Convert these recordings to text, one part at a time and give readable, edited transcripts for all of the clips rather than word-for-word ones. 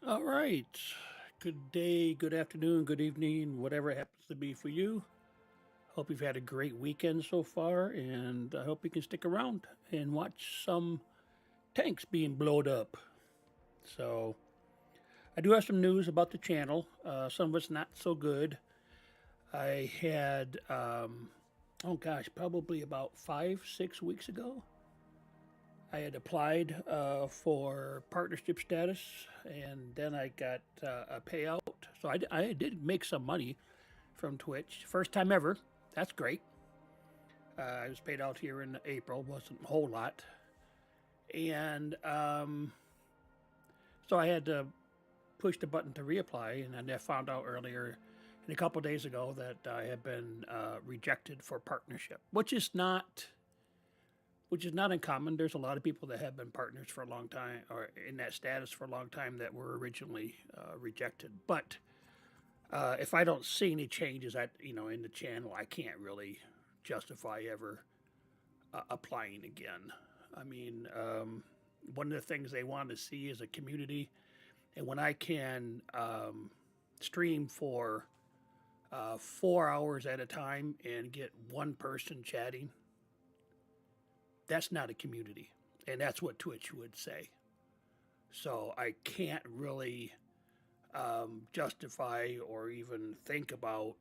All right. Good day, good afternoon, good evening, whatever it happens to be for you. Hope you've had a great weekend so far, and I hope you can stick around and watch some tanks being blowed up. So, I do have some news about the channel. Some of it's not so good. I had, oh gosh, probably about 5, 6 weeks ago, I had applied for partnership status, and then I got a payout. So I did make some money from Twitch. First time ever. That's great. I was paid out here in April. Wasn't a whole lot. And so I had to push the button to reapply, and then I found out earlier, and a couple of days ago, that I had been rejected for partnership, which is not uncommon. There's a lot of people that have been partners for a long time, or in that status for a long time, that were originally rejected. But if I don't see any changes in the channel, I can't really justify ever applying again. I mean, one of the things they want to see is a community, and when I can stream for 4 hours at a time and get one person chatting, that's not a community, and that's what Twitch would say. So I can't really justify or even think about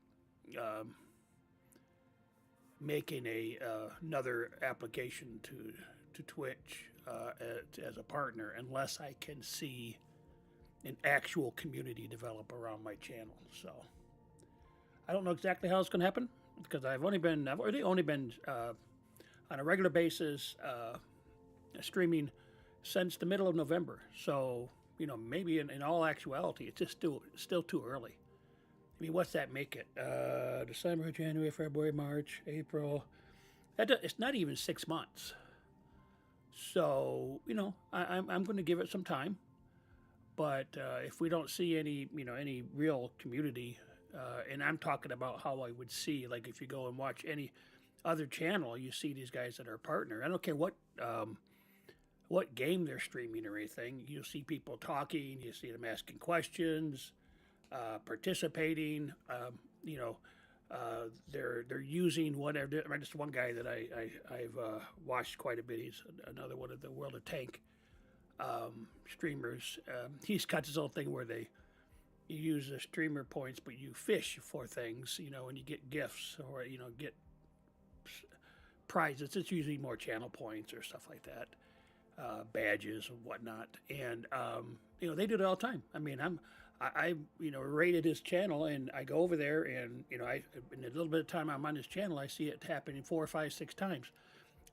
um, making another application to Twitch as a partner unless I can see an actual community develop around my channel. So I don't know exactly how it's going to happen because I've only been on a regular basis streaming since the middle of November. So maybe in all actuality, it's just still too early. I mean, what's that make it? December, January, February, March, April. It's not even 6 months. So I'm going to give it some time. But if we don't see any real community, and I'm talking about how I would see, like if you go and watch any other channel, you see these guys that are a partner. I don't care what game they're streaming or anything. You'll see people talking. You see them asking questions, participating. They're using whatever. Just one guy that I've watched quite a bit. He's another one of the World of Tank streamers. He's got his own thing where you use the streamer points, but you fish for things, and you get gifts or get prizes. It's usually more channel points or stuff like that, badges and whatnot. And they do it all the time. I mean, I rated his channel, and I go over there, and I in a little bit of time I'm on his channel, I see it happening 4 or 5, 6 times.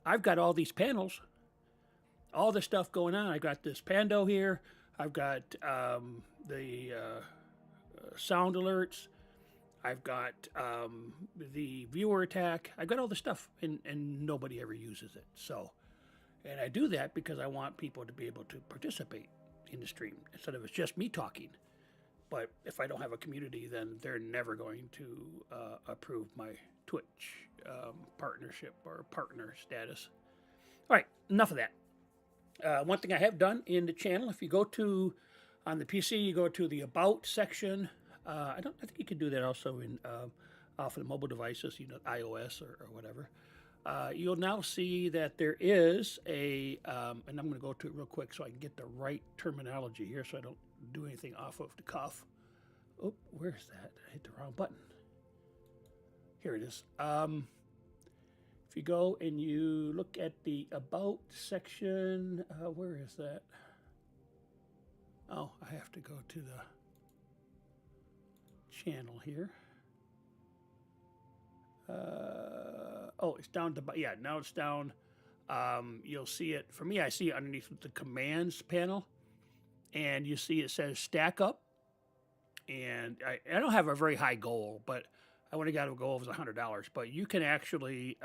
I've got all these panels, all the stuff going on. I got this Pando here. I've got the sound alerts. I've got the viewer attack. I've got all the stuff, and nobody ever uses it. So, and I do that because I want people to be able to participate in the stream instead of it's just me talking. But if I don't have a community, then they're never going to approve my Twitch partnership or partner status. All right, enough of that. One thing I have done in the channel, if you go to on the PC, you go to the About section. I think you can do that also in off of the mobile devices, iOS or whatever. You'll now see that there is and I'm going to go to it real quick so I can get the right terminology here, so I don't do anything off of the cuff. Oh, where's that? I hit the wrong button. Here it is. If you go and you look at the About section, where is that? Oh, I have to go to the channel here. It's down to, yeah, now it's down. You'll see it, for me, I see it underneath the commands panel, and you see it says stack up. And I don't have a very high goal, but I only got a goal of $100. But you can actually,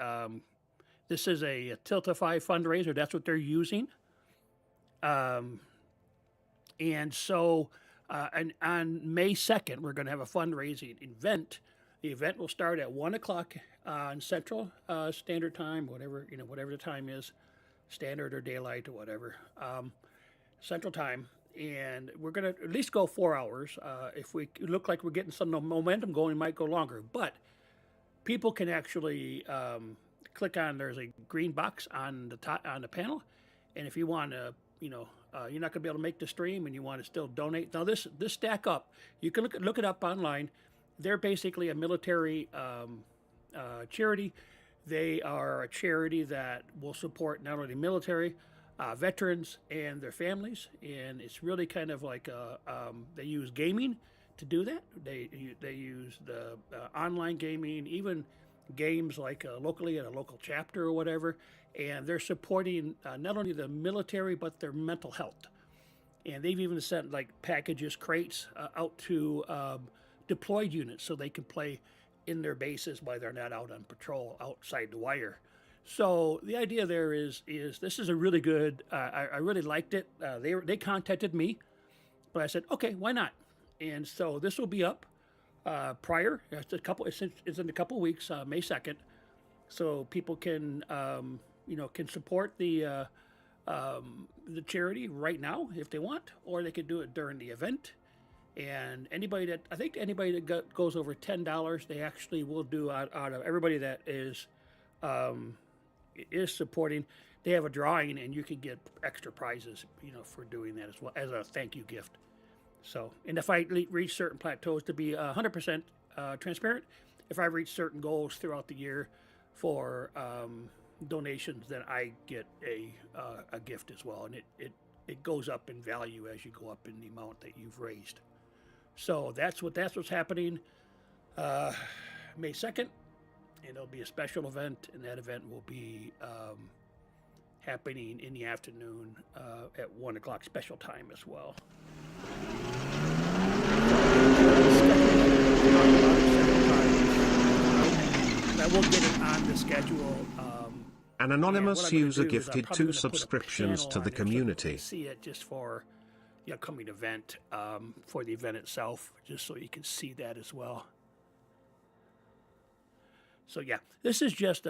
this is a Tiltify fundraiser. That's what they're using. And so, and on May 2nd, we're going to have a fundraising event. The event will start at 1 o'clock on Central Standard Time, whatever the time is, standard or daylight or whatever, Central Time. and we're going to at least go 4 hours. If we look like we're getting some momentum going, we might go longer. But people can actually click on. There's a green box on the top on the panel, and if you want to, you're not going to be able to make the stream, and you want to still donate. Now this Stack Up, you can look it up online. They're basically a military charity. They are a charity that will support not only military, veterans, and their families. And it's really kind of like they use gaming to do that. They use the online gaming, even games like locally at a local chapter or whatever. And they're supporting not only the military but their mental health. And they've even sent like packages, crates out to deployed units so they can play in their bases while they're not out on patrol outside the wire. So the idea there is this is a really good. I really liked it. They contacted me, but I said, okay, why not? And so this will be up prior. It's in a couple weeks, May 2nd, so people can can support the charity right now if they want, or they could do it during the event. And anybody that goes over $10, they actually will do out of everybody that is supporting. They have a drawing, and you can get extra prizes, for doing that as well as a thank you gift. So, and if I reach certain plateaus, to be 100% transparent, if I reach certain goals throughout the year for donations, then I get a gift as well, and it goes up in value as you go up in the amount that you've raised. So that's what's happening May 2nd, and it'll be a special event, and that event will be happening in the afternoon at 1 o'clock special time as well. I will get it on the schedule. An anonymous user gifted 2 subscriptions to the community. See it just for the upcoming event, for the event itself, just so you can see that as well. So yeah, this is just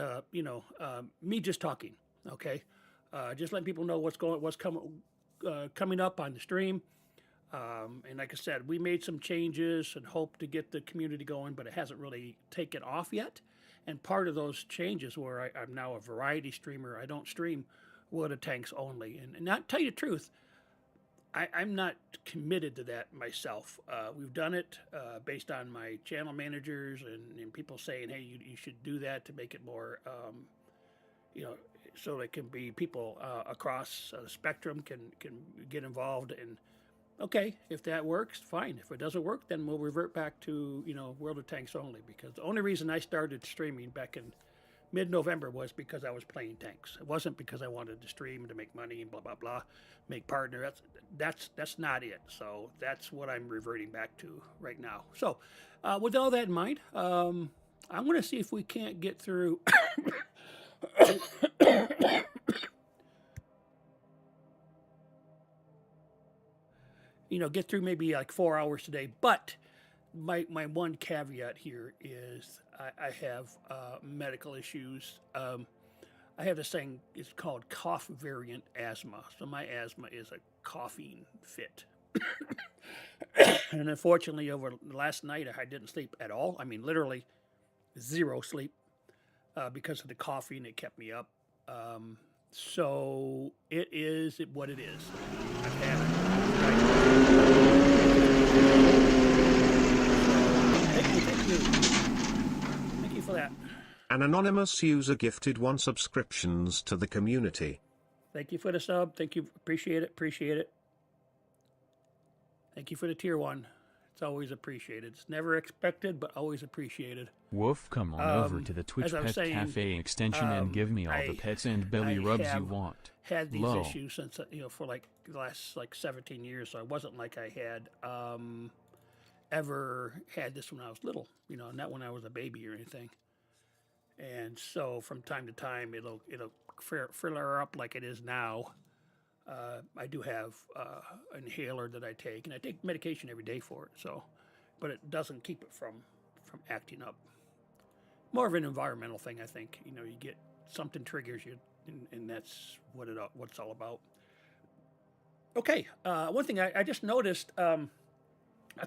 me just talking. Okay, just letting people know what's coming up on the stream. And like I said, we made some changes and hope to get the community going, but it hasn't really taken off yet. And part of those changes where I'm now a variety streamer, I don't stream World of Tanks only. And not tell you the truth, I'm not committed to that myself. We've done it based on my channel managers and people saying, hey, you should do that to make it more, so it can be people across the spectrum can get involved. And okay, if that works, fine. If it doesn't work, then we'll revert back to, World of Tanks only, because the only reason I started streaming back in mid-November was because I was playing tanks. It wasn't because I wanted to stream to make money and blah, blah, blah, make partner. That's not it. So that's what I'm reverting back to right now. So with all that in mind, I'm going to see if we can't get through get through maybe like 4 hours today. But my one caveat here is I have medical issues. I have this thing, it's called cough variant asthma. So my asthma is a coughing fit. And unfortunately, over last night, I didn't sleep at all. I mean, literally zero sleep because of the coughing. It kept me up. So it is what it is. I've had it. Thank you for that. An anonymous user gifted 1 subscriptions to the community. Thank you for the sub. Thank you. Appreciate it. Thank you for the tier 1. It's always appreciated. It's never expected, but always appreciated. Woof, come on over to the Twitch Pet Cafe extension and give me all the pets and belly rubs you want. Had these issues since for like the last 17 years, so it wasn't like I had ever had this when I was little, not when I was a baby or anything. And so from time to time, it'll flare up like it is now. I do have an inhaler that I take, and I take medication every day for it. So, but it doesn't keep it from acting up. More of an environmental thing, I think. You get something triggers you, and that's what it's all about. Okay, one thing I just noticed, I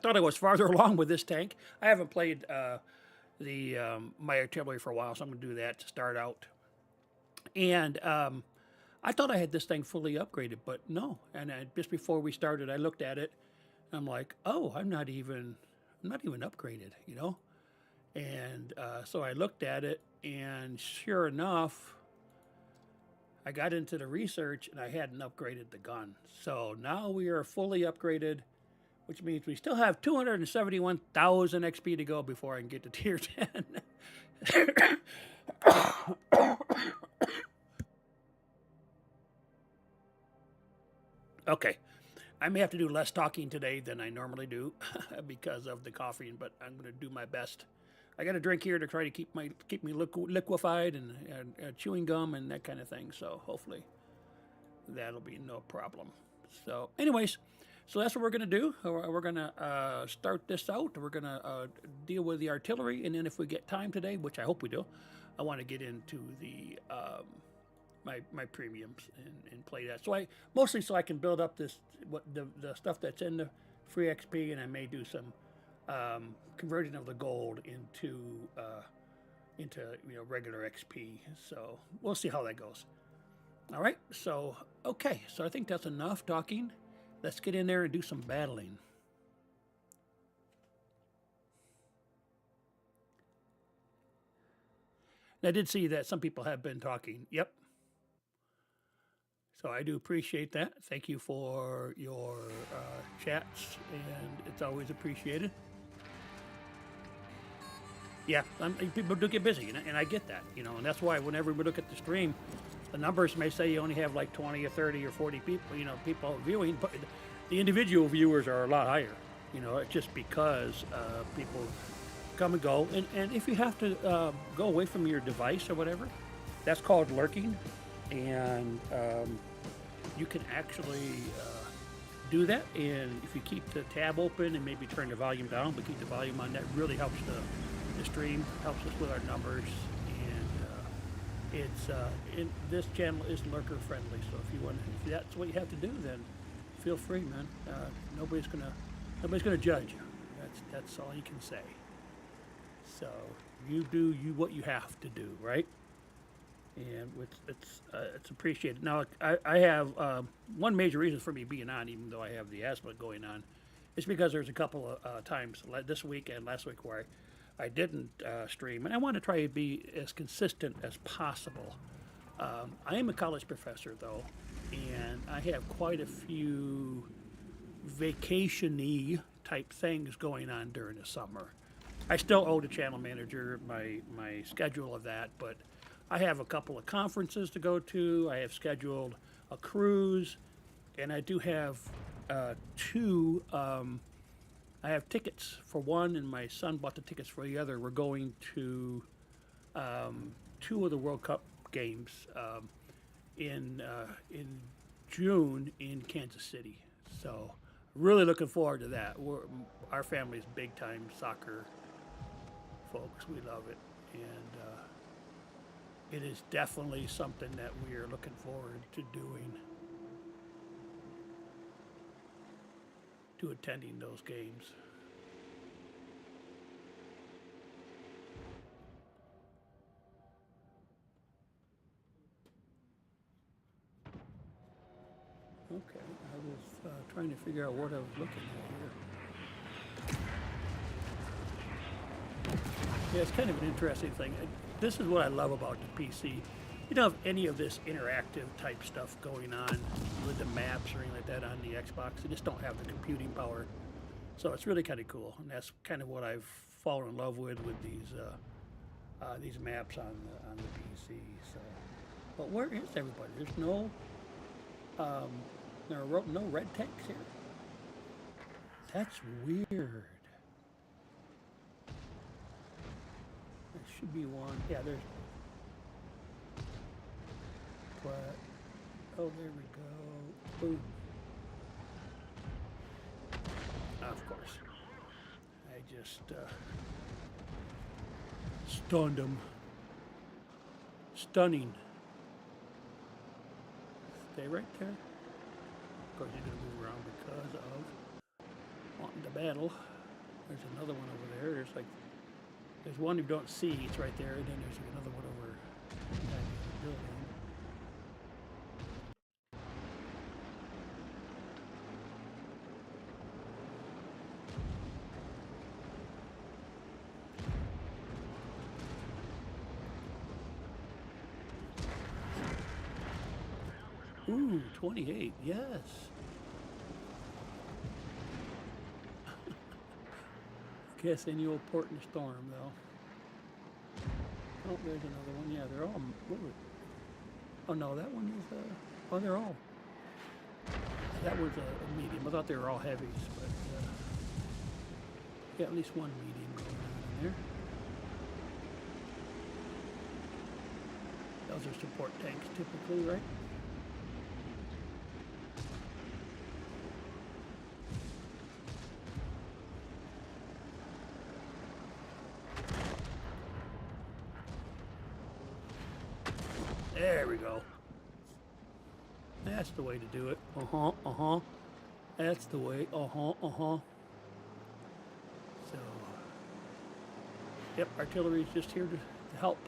thought I was farther along with this tank. I haven't played my artillery for a while, so I'm going to do that to start out. And I thought I had this thing fully upgraded, but no. And just before we started, I looked at it. And I'm like, oh, I'm not even upgraded, you know. And so I looked at it, and sure enough, I got into the research, and I hadn't upgraded the gun. So now we are fully upgraded, which means we still have 271,000 XP to go before I can get to tier 10. Okay, I may have to do less talking today than I normally do because of the coughing, but I'm going to do my best. I got a drink here to try to keep me liquefied and chewing gum and that kind of thing. So hopefully that'll be no problem. So, anyways, so that's what we're going to do. We're going to start this out. We're going to deal with the artillery, and then if we get time today, which I hope we do, I want to get into the my premiums and play that. So mostly so I can build up the stuff that's in the free XP, and I may do some conversion of the gold into regular XP. So we'll see how that goes. All right. So okay. So I think that's enough talking. Let's get in there and do some battling. And I did see that some people have been talking. Yep. So I do appreciate that. Thank you for your chats, and it's always appreciated. Yeah, people do get busy, and I get that, and that's why whenever we look at the stream, the numbers may say you only have like 20 or 30 or 40 people, people viewing, but the individual viewers are a lot higher. It's just because people come and go, and if you have to go away from your device or whatever, that's called lurking, and you can actually do that. And if you keep the tab open and maybe turn the volume down, but keep the volume on, that really helps the stream, helps us with our numbers. And this channel is lurker friendly, so if that's what you have to do, then feel free, man. Nobody's gonna judge you. That's all you can say. So you do what you have to do, right? And it's appreciated. Now I have one major reason for me being on, even though I have the asthma going on, is because there's a couple of times this week and last week where I didn't stream, and I want to try to be as consistent as possible. I am a college professor, though, and I have quite a few vacation-y type things going on during the summer. I still owe the channel manager my schedule of that, but I have a couple of conferences to go to. I have scheduled a cruise, and I do have two. I have tickets for one, and my son bought the tickets for the other. We're going to two of the World Cup games in June in Kansas City. So really looking forward to that. Our family's big time soccer folks. We love it, and it is definitely something that we are looking forward to doing, to attending those games. Okay, I was trying to figure out what I was looking at here. Yeah, it's kind of an interesting thing. This is what I love about the PC. You don't have any of this interactive type stuff going on with the maps or anything like that on the Xbox. You just don't have the computing power. So it's really kind of cool, and that's kind of what I've fallen in love with these maps on the PC. So, but where is everybody? There's no no red tanks here. That's weird. There should be one. Yeah, there's. But oh, there we go. Boom. Of course. I just stunned him. Stunning. Stay right there. course, he's going to move around because of wanting to battle. There's another one over there. There's one you don't see. It's right there, and then there's another one over behind the building. Ooh, 28, yes. Guess any old port in a storm, though. Oh, there's another one. Yeah, they're all. Oh no, that one is. Oh, they're all. That was a medium. I thought they were all heavies, but yeah, at least one medium going on in there. Those are support tanks, typically, right? There we go. That's the way to do it. That's the way. So, yep, artillery is just here to help.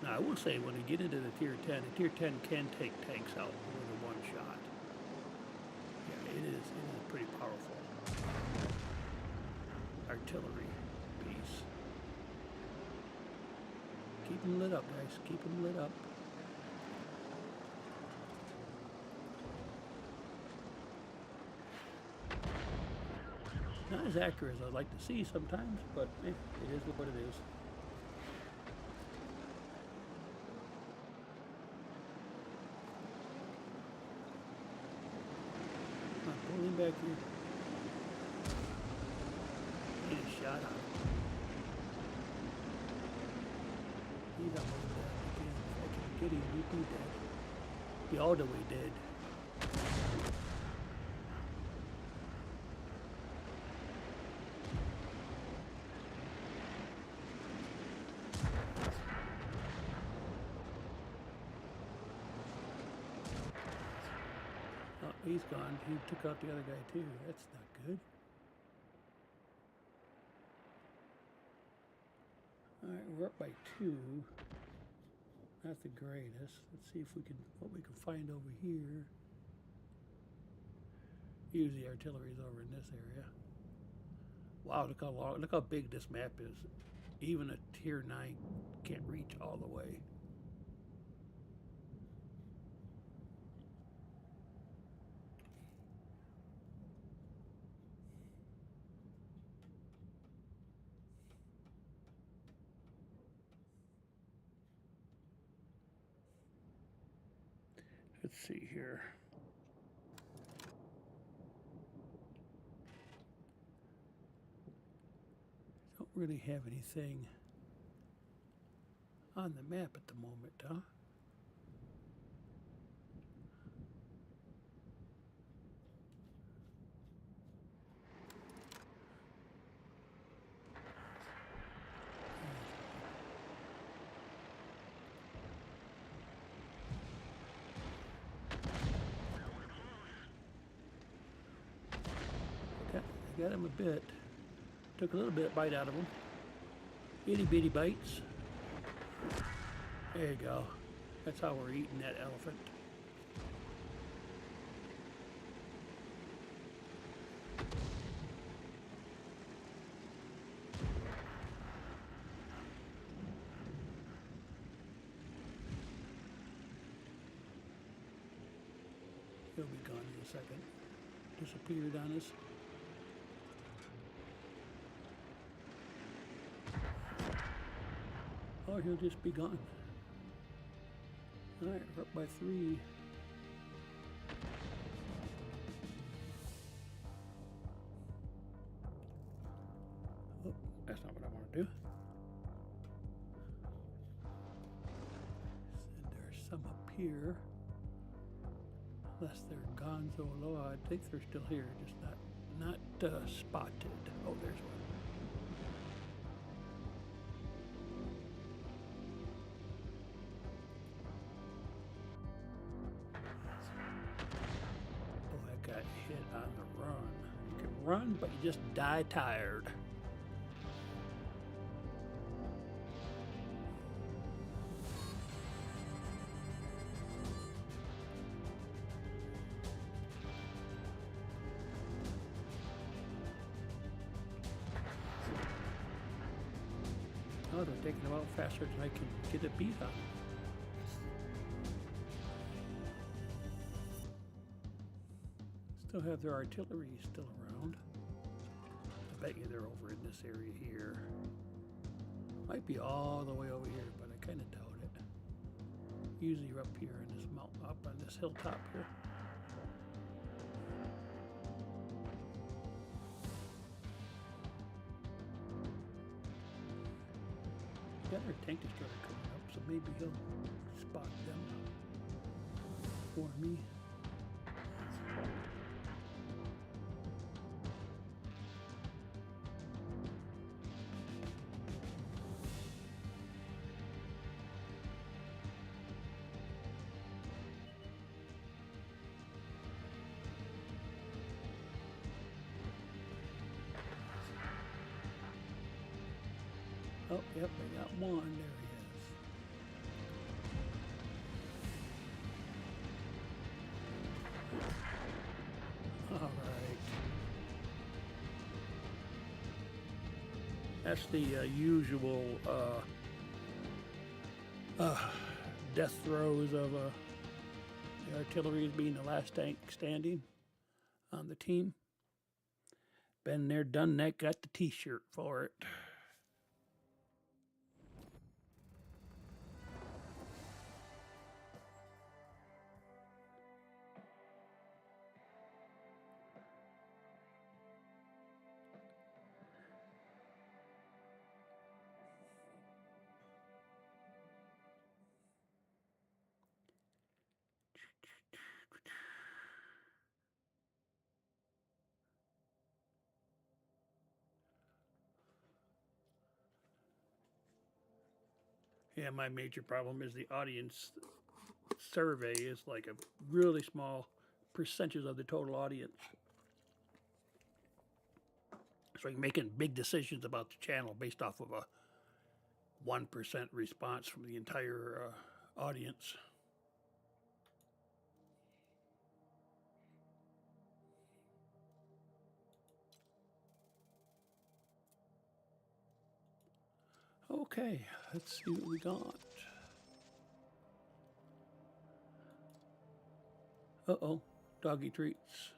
Now, I will say, when you get into the Tier 10, the Tier 10 can take tanks out with a one shot. Yeah, it is pretty powerful artillery piece. Keep them lit up, guys. Keep them lit up. Not as accurate as I'd like to see sometimes, but it is what it is. Come on, pull him back here. Get a shot on him. He's almost dead. I can get him. He'd be dead. Be all the way dead. Oh, he's gone. He took out the other guy too. That's not good. Alright, we're up by 2. Not the greatest. Let's see if what we can find over here. Usually artillery's over in this area. Wow, look how big this map is. Even a Tier 9 can't reach all the way. Let's see here. Don't really have anything on the map at the moment, huh? Got him a bit. Took a little bit of bite out of him. Itty bitty bites. There you go. That's how we're eating that elephant. He'll be gone in a second. Disappeared on us. Oh, he'll just be gone. Alright, we're up by 3. Oh, that's not what I want to do. Said there's some up here. Unless they're gone so low, I think they're still here, just not spotted. Oh, there's one. it on the run. You can run, but you just die tired. Oh, they're taking them out faster than I can get a beat on. Still have their artillery still around. I bet you they're over in this area here. Might be all the way over here, but I kind of doubt it. Usually you're up here in this mountain, up on this hilltop here. Got our tank destroyer coming up, so maybe he'll spot them for me. Oh, yep, I got one. There he is. All right. That's the usual death throes of the artillery being the last tank standing on the team. Been there, done that, got the t-shirt for it. Yeah, my major problem is the audience survey is like a really small percentage of the total audience. So you're making big decisions about the channel based off of a 1% response from the entire audience. Okay, let's see what we got. Uh-oh, doggy treats.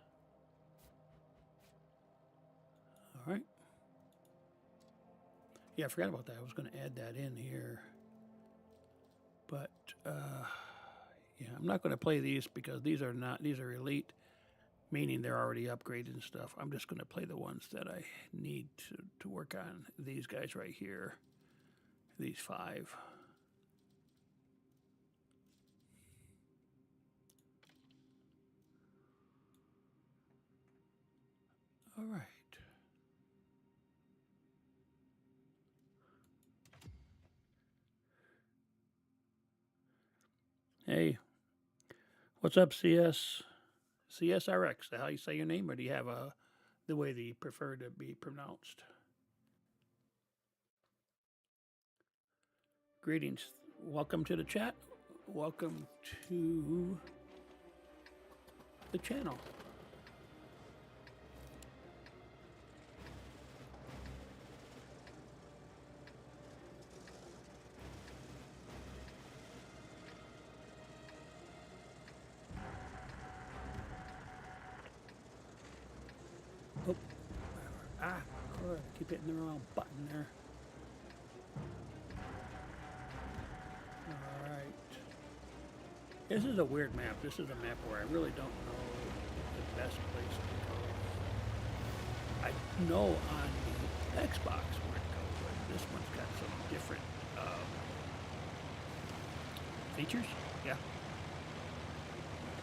All right. Yeah, I forgot about that. I was going to add that in here. But, yeah, I'm not going to play these because these are elite, meaning they're already upgraded and stuff. I'm just going to play the ones that I need to work on. These guys right here. These 5. All right. Hey, what's up, CS? CSRX, is that how you say your name, or do you have the way that you prefer to be pronounced? Greetings. Welcome to the chat. Welcome to the channel. Oh, good. Keep hitting the wrong button there. All right. This is a weird map. This is a map where I really don't know the best place to go. I know on the Xbox where to go, but this one's got some different features. Yeah.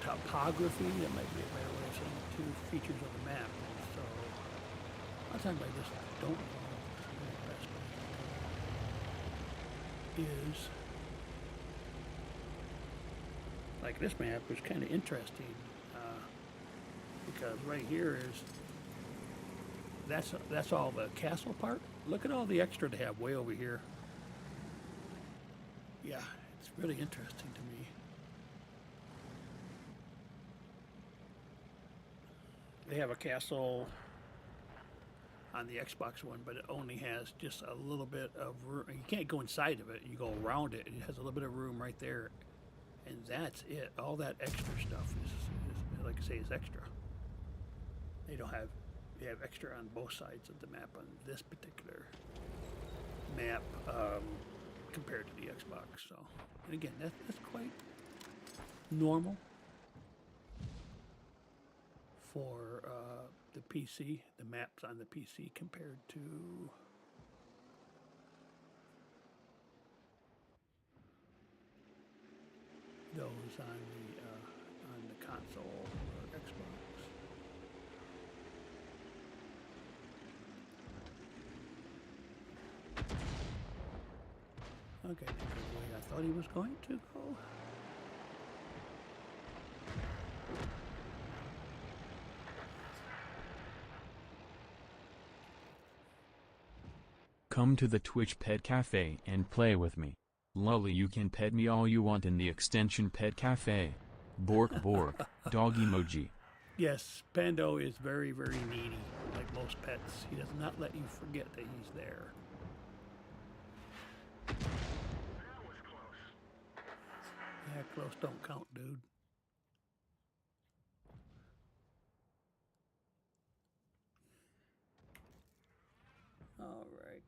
Topography, that might be a better way of saying it, 2 features of the map. So, a lot of times I just don't know where the best place is. Like this map was kind of interesting because right here is that's all the castle part. Look at all the extra they have way over here. Yeah, it's really interesting to me. They have a castle on the Xbox One, but it only has just a little bit of room. You can't go inside of it. You go around it. It has a little bit of room right there, and that's it. All that extra stuff is like I say, is extra. They have extra on both sides of the map on this particular map compared to the Xbox. So, and again, that's quite normal for the PC, the maps on the PC compared to those on the console or Xbox. Okay, the way I thought he was going to go. Come to the Twitch Pet Cafe and play with me. Lully, you can pet me all you want in the extension Pet Cafe. Bork bork, dog emoji. Yes, Pando is very, very needy, like most pets. He does not let you forget that he's there. That was close. Yeah, close don't count, dude. All right.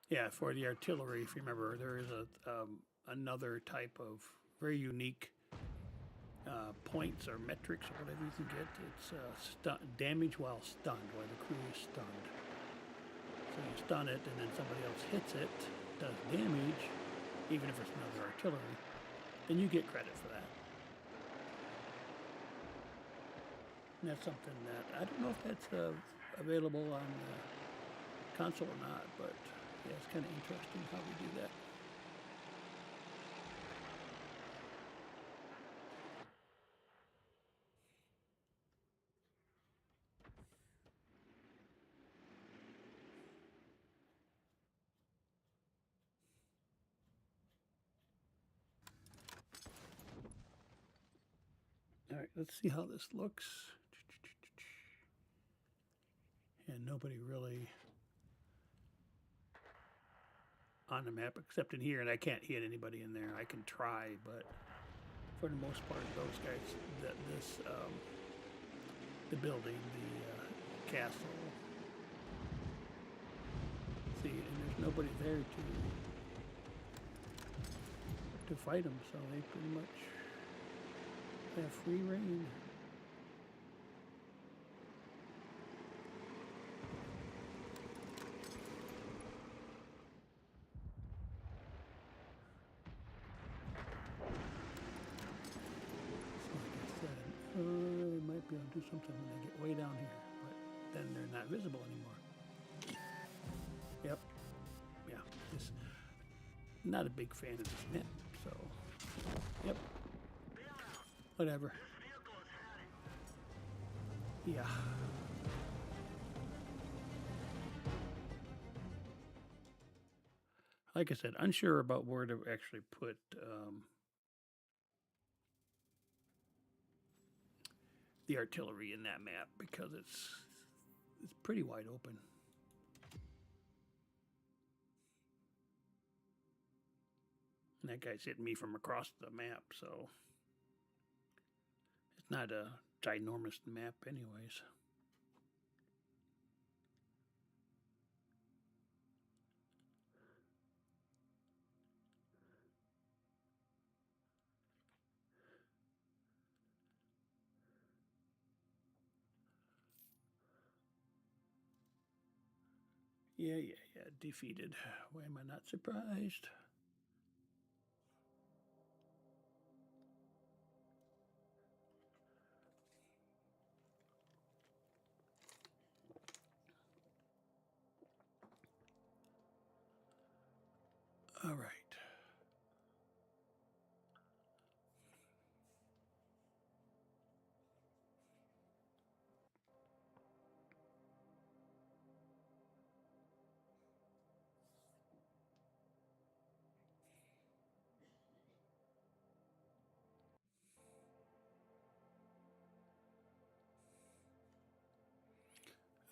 Yeah, for the artillery, if you remember, there is another type of very unique points or metrics or whatever you can get. It's damage while stunned, while the crew is stunned. So you stun it, and then somebody else hits it, does damage, even if it's another artillery, then you get credit for that. And that's something that I don't know if that's available on the console or not, but yeah, it's kind of interesting how we do that. All right, let's see how this looks. And nobody really on the map except in here, and I can't hit anybody in there. I can try, but for the most part, those guys, the building, the castle. See, and there's nobody there to fight them, so they pretty much have free reign. Might be able to do something when they get way down here, but then they're not visible anymore. Yep. Yeah. Not a big fan of this map, so yep. Whatever. Yeah. Like I said, unsure about where to actually put the artillery in that map because it's pretty wide open. And that guy's hitting me from across the map, so it's not a ginormous map anyways. Yeah, defeated. Why am I not surprised? All right.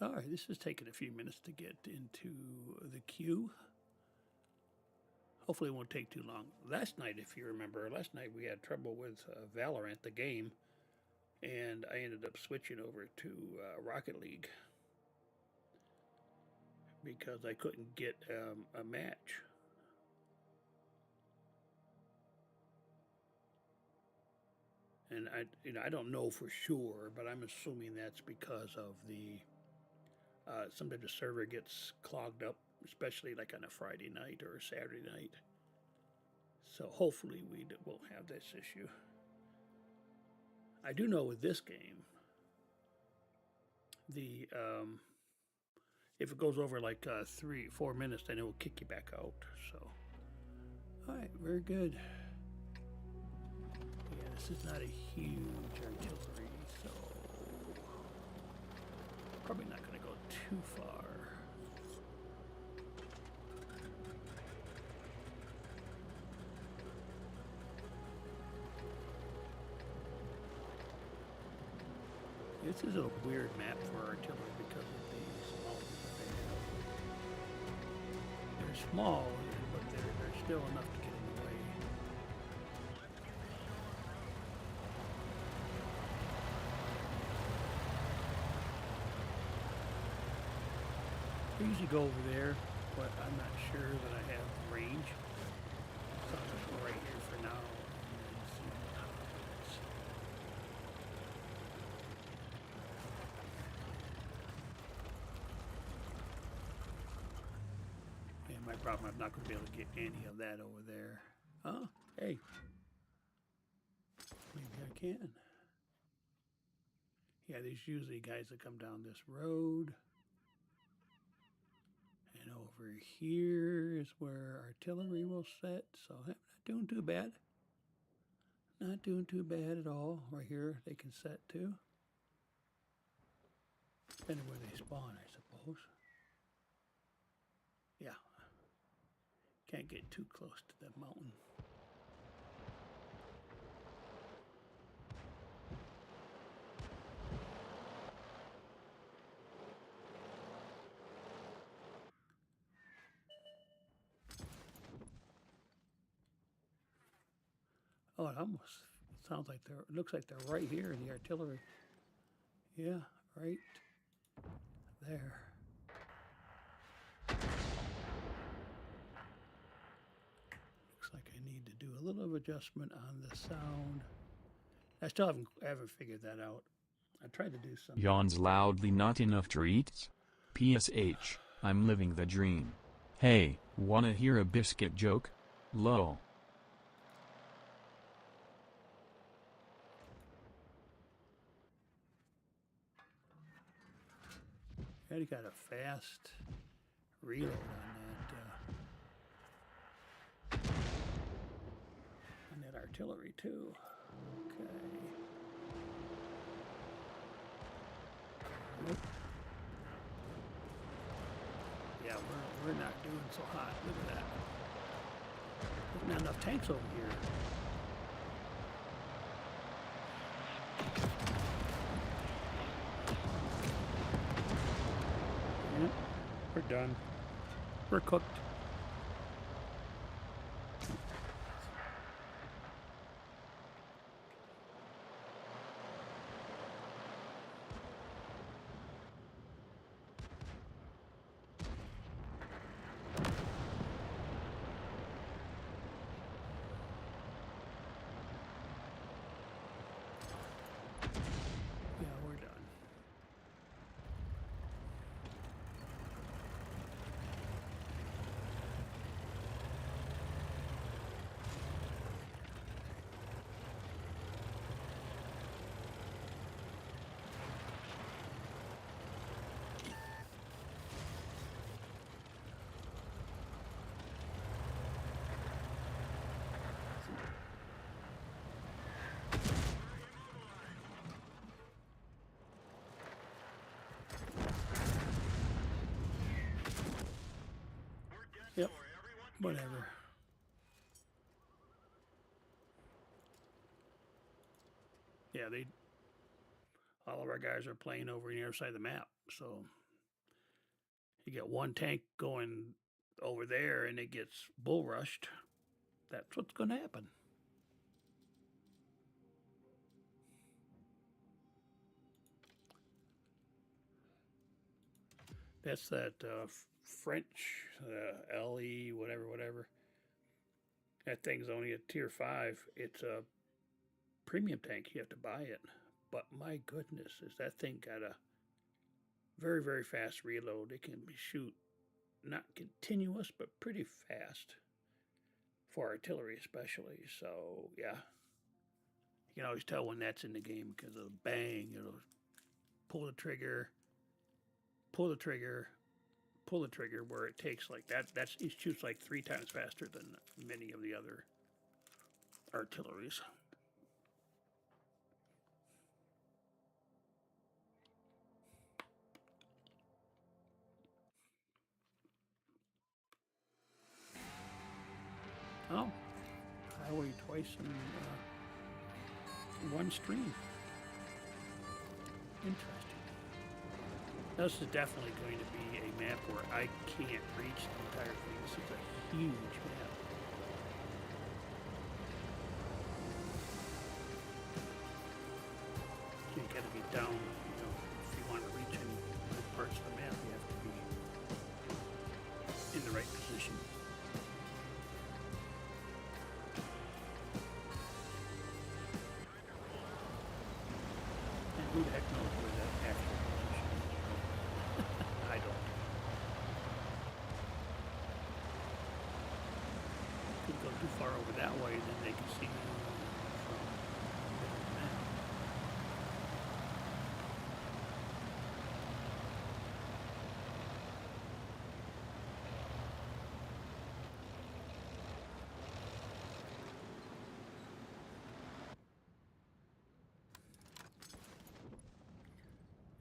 All right, this is taking a few minutes to get into the queue. Hopefully it won't take too long. Last night, if you remember, we had trouble with Valorant, the game, and I ended up switching over to Rocket League because I couldn't get a match. And I don't know for sure, but I'm assuming that's because of the sometimes the server gets clogged up, especially like on a Friday night or a Saturday night. So hopefully we won't have this issue. I do know with this game, the if it goes over like 3-4 minutes, then it will kick you back out. So, all right, very good. Yeah, this is not a huge artillery, so probably not going to go too far. This is a weird map for artillery because of these mountains that they have. They're small, but they're still enough to get in the way. I usually go over there, but I'm not sure that I have range. So I'm just going right here for now. And see what happens. And my problem, I'm not going to be able to get any of that over there. Oh, hey. Maybe I can. Yeah, there's usually guys that come down this road. And over here is where artillery will set. So I'm not doing too bad. Not doing too bad at all. Right here they can set too. Depending where they spawn, I suppose. Yeah. Can't get too close to the mountain. Oh, it almost sounds like it looks like they're right here in the artillery. Yeah, right there. Looks like I need to do a little of adjustment on the sound. I still haven't figured that out. I tried to do something. Yawns loudly, not enough treats. PSH, I'm living the dream. Hey, wanna hear a biscuit joke? Lol. He got a fast reload on that artillery too. Okay. Nope. Yeah, we're not doing so hot. Look at that. There's not enough tanks over here. Yep, we're done. We're cooked. Yeah, we're done. Yep, whatever. Yeah, all of our guys are playing over on the other side of the map, so You get one tank going over there and it gets bull rushed, that's what's going to happen. That's that French LE whatever. That thing's only a tier 5. It's a premium tank. You have to buy it. But my goodness, is that thing got a very, very fast reload. It can shoot not continuous, but pretty fast for artillery especially. So, yeah. You can always tell when that's in the game because of the bang. It'll pull the trigger, pull the trigger, pull the trigger, where it takes like that. It shoots like 3 times faster than many of the other artilleries. Oh, highway twice in one stream. Interesting. This is definitely going to be a map where I can't reach the entire thing. This is a huge map. So you got to be down, if you want to reach any parts of the map, you have to be in the right position. And who the heck knows where that actual position is? I don't. Could go too far over that way, then they can see you from the middle of the map.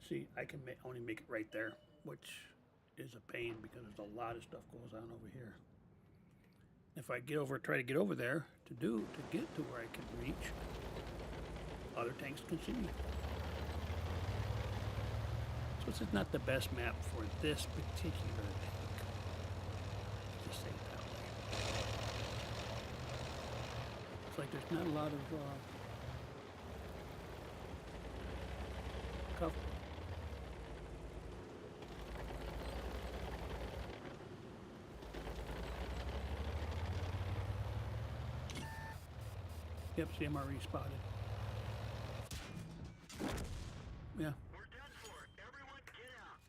See, I can only make it right there, which is a pain because there's a lot of stuff goes on over here. If I try to get over there to get to where I can reach, other tanks can see me. So this is not the best map for this particular tank. Just say it that way. It's like there's not a lot of cover. Yep, CMRE spotted. Yeah. We're done for. Everyone get out.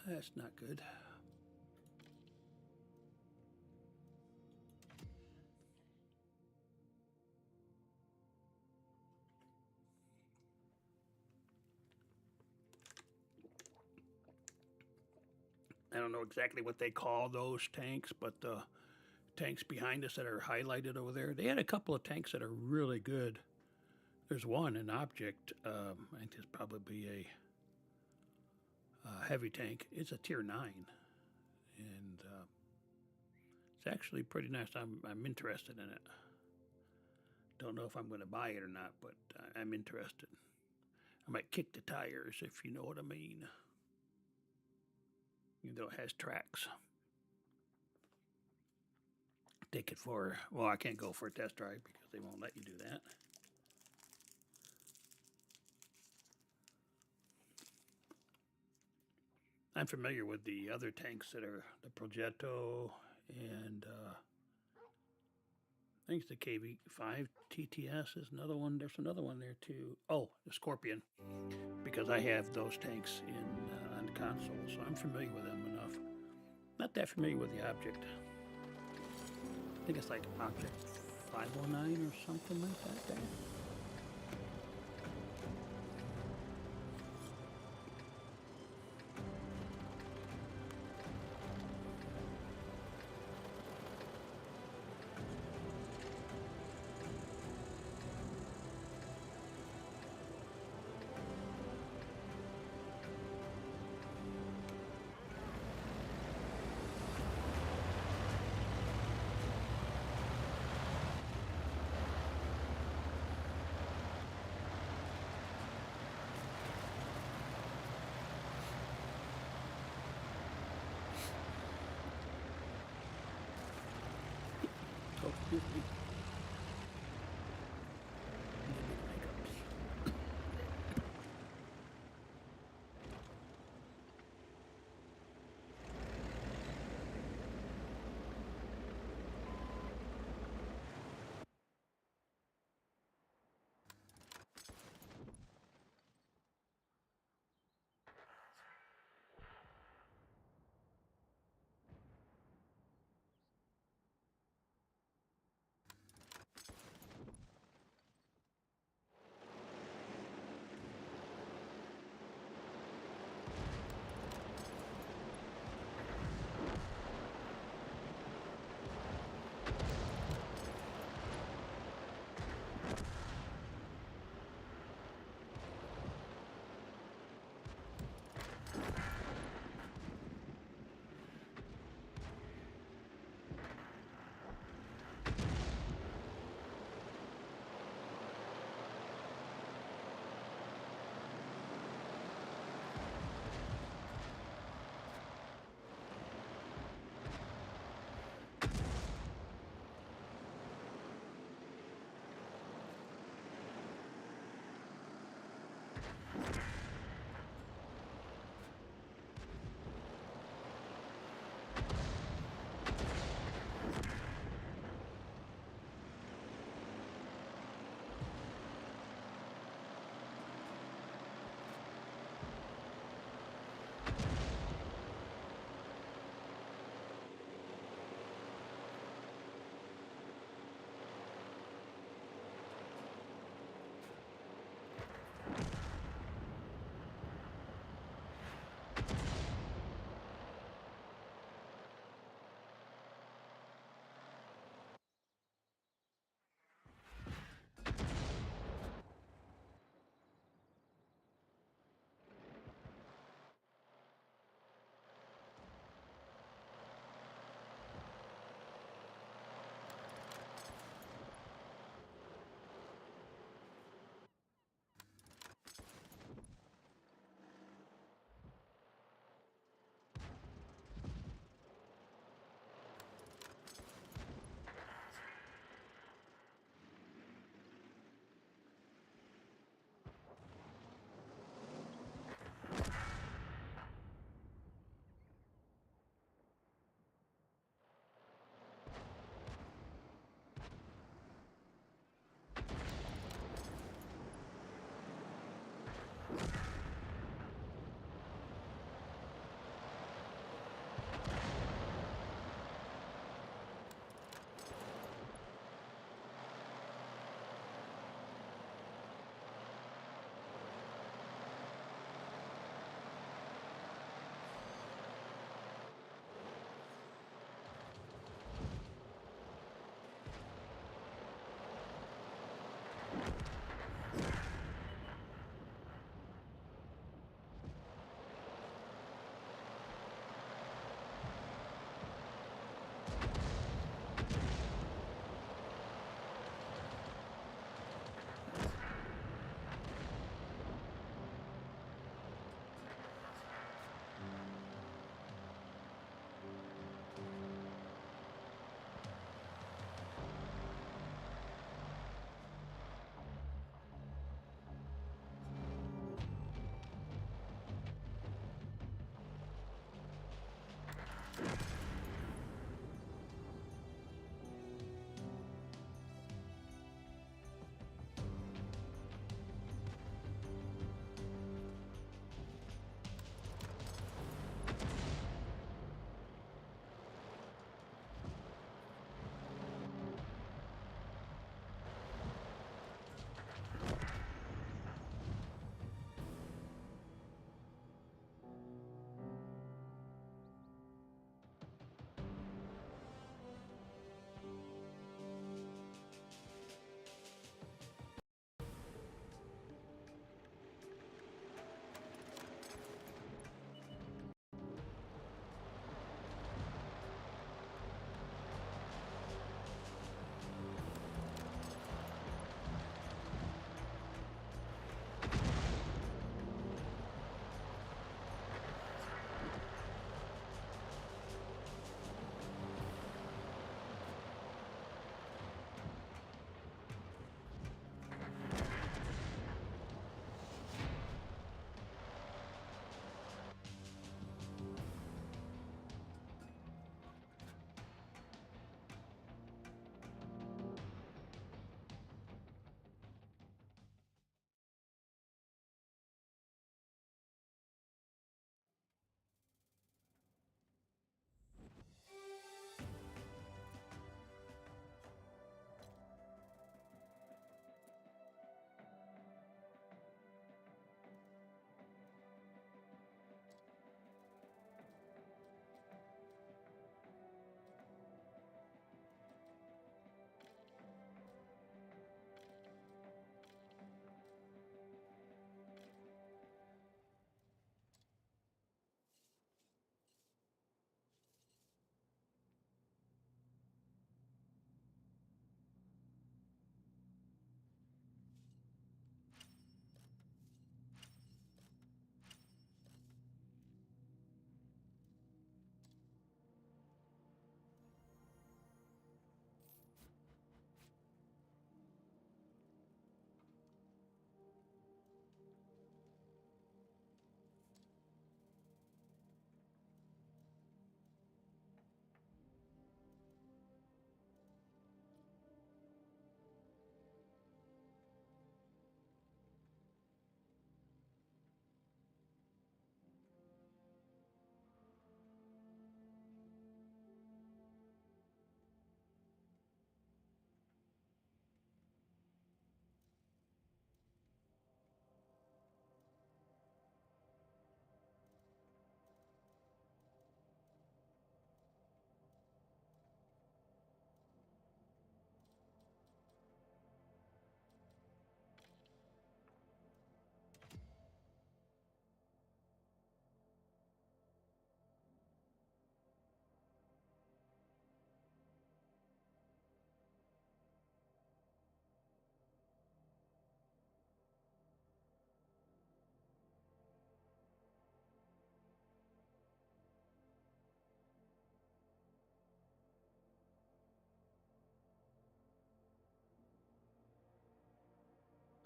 That's not good. I don't know exactly what they call those tanks, but the tanks behind us that are highlighted over there, they had a couple of tanks that are really good. There's one, an object, I think it's probably a heavy tank. It's a tier 9, and it's actually pretty nice. I'm interested in it. Don't know if I'm going to buy it or not, but I'm interested. I might kick the tires, if you know what I mean. Even though it has tracks. Take it for, well, I can't go for a test drive because they won't let you do that. I'm familiar with the other tanks that are the Progetto and I think it's the KV5 TTS is another one. There's another one there too. Oh, the Scorpion, because I have those tanks on the console, so I'm familiar with them enough. Not that familiar with the object. I think it's like Object 509 or something like that there. Excuse me. Makeups.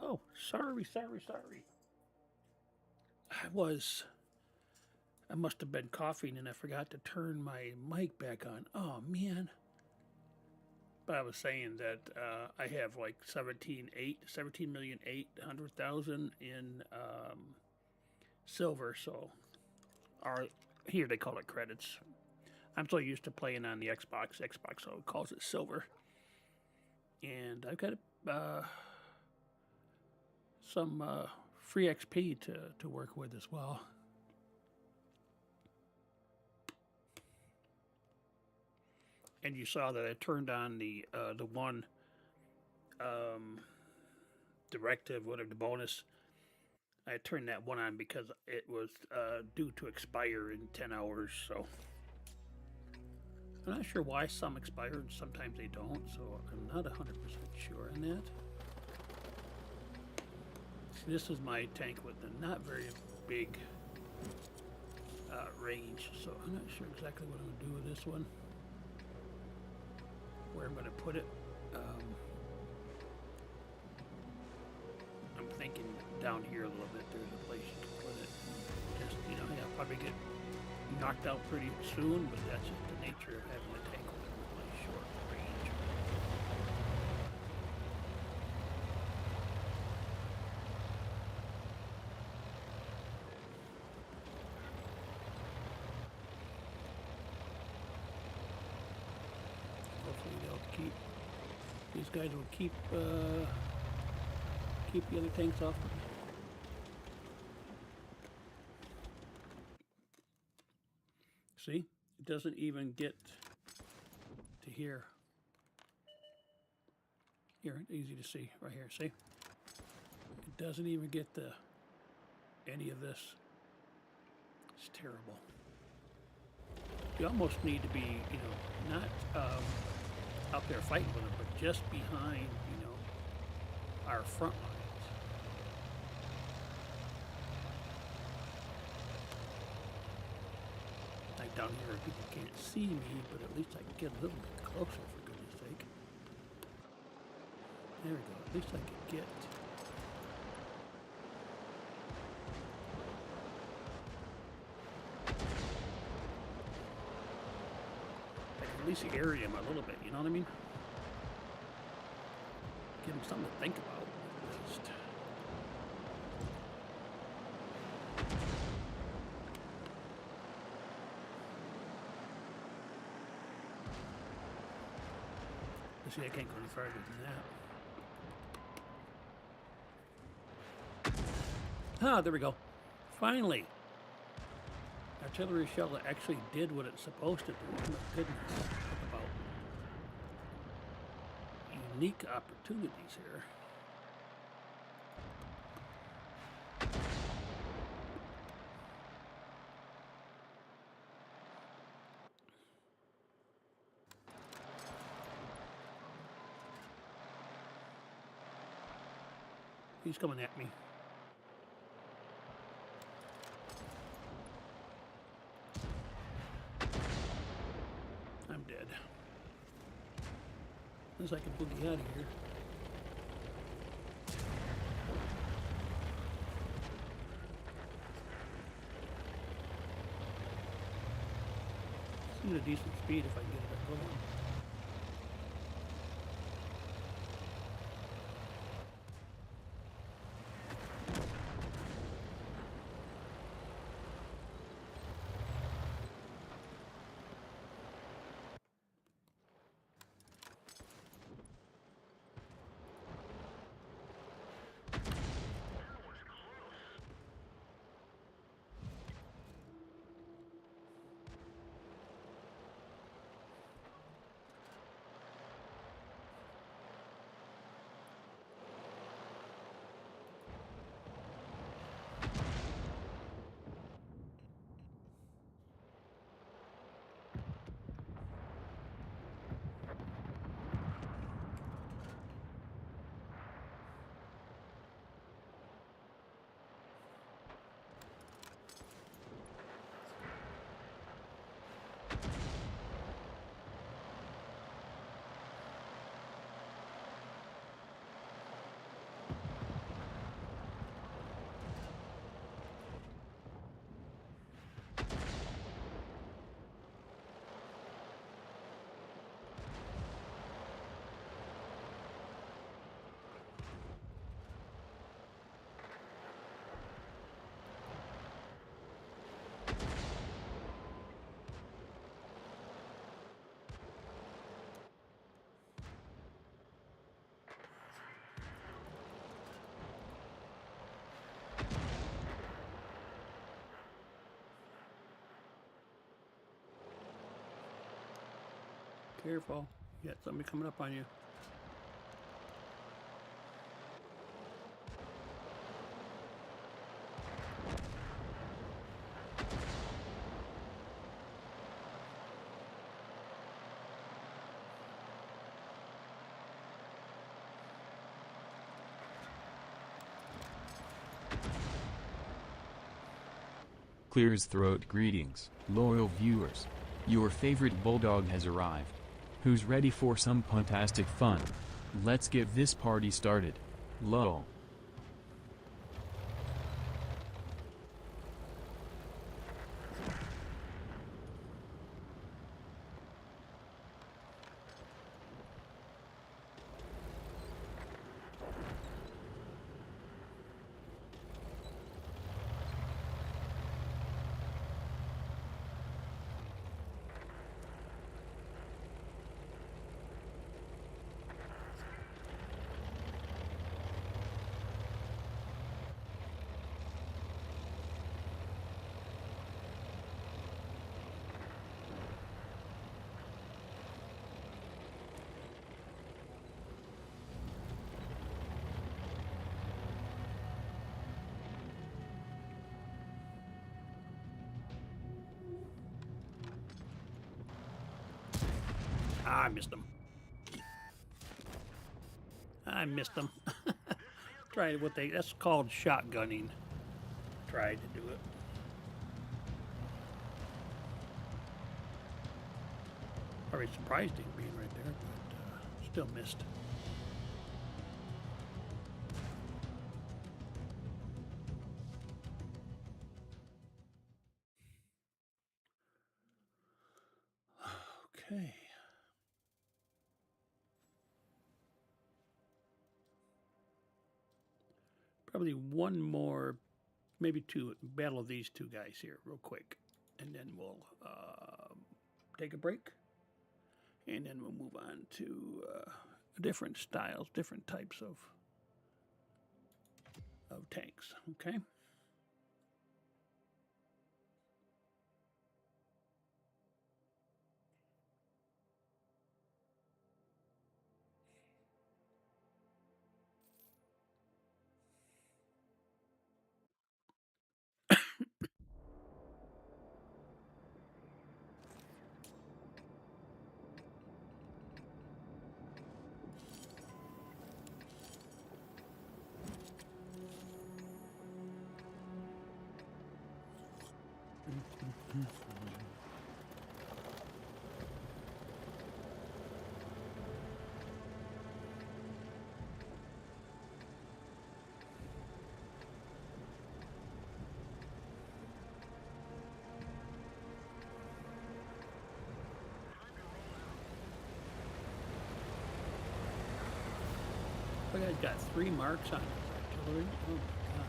Oh, sorry. I must have been coughing and I forgot to turn my mic back on. Oh, man. But I was saying that I have like 17,800,000 in silver, so here they call it credits. I'm so used to playing on the Xbox. Xbox so calls it silver. And I've got some free XP to work with as well. And you saw that I turned on the one directive, whatever the bonus. I turned that one on because it was due to expire in 10 hours. So I'm not sure why some expire and sometimes they don't. So I'm not 100% sure on that. This is my tank with a not very big range, so I'm not sure exactly what I'm going to do with this one. Where I'm going to put it. I'm thinking down here a little bit. There's a place you can put it. Just, I'll probably get knocked out pretty soon, but that's just the nature of having a tank with a really short range. Hopefully these guys will keep the other tanks off. See, it doesn't even get to here. Here, easy to see right here. See, it doesn't even get any of this. It's terrible. You almost need to be, not out there fighting with them, but just behind, our front lines. Like down here, people can't see me, but at least I can get a little bit closer, for goodness sake. There we go. At least I can get. I can at least area him a little bit, you know what I mean? Give him something to think about, at least. See, I can't go any farther than that. Ah, there we go. Finally! Artillery shell that actually did what it's supposed to do. Oh my goodness. Talk about unique opportunities here. He's coming at me. I'm dead. Unless I can boogie out of here. It's at a decent speed if I can get it going. Careful. You got somebody coming up on you. Clear his throat. Greetings, loyal viewers. Your favorite bulldog has arrived. Who's ready for some puntastic fun? Let's get this party started. Lol. I missed him. I missed him. Tried what they, that's called shotgunning. Tried to do it. Probably surprised him being right there, but still missed. Okay. Probably one more, maybe two, battle of these two guys here real quick. And then we'll take a break. And then we'll move on to different styles, different types of tanks, okay? Look, I got 3 marks on his artillery. Oh my gosh.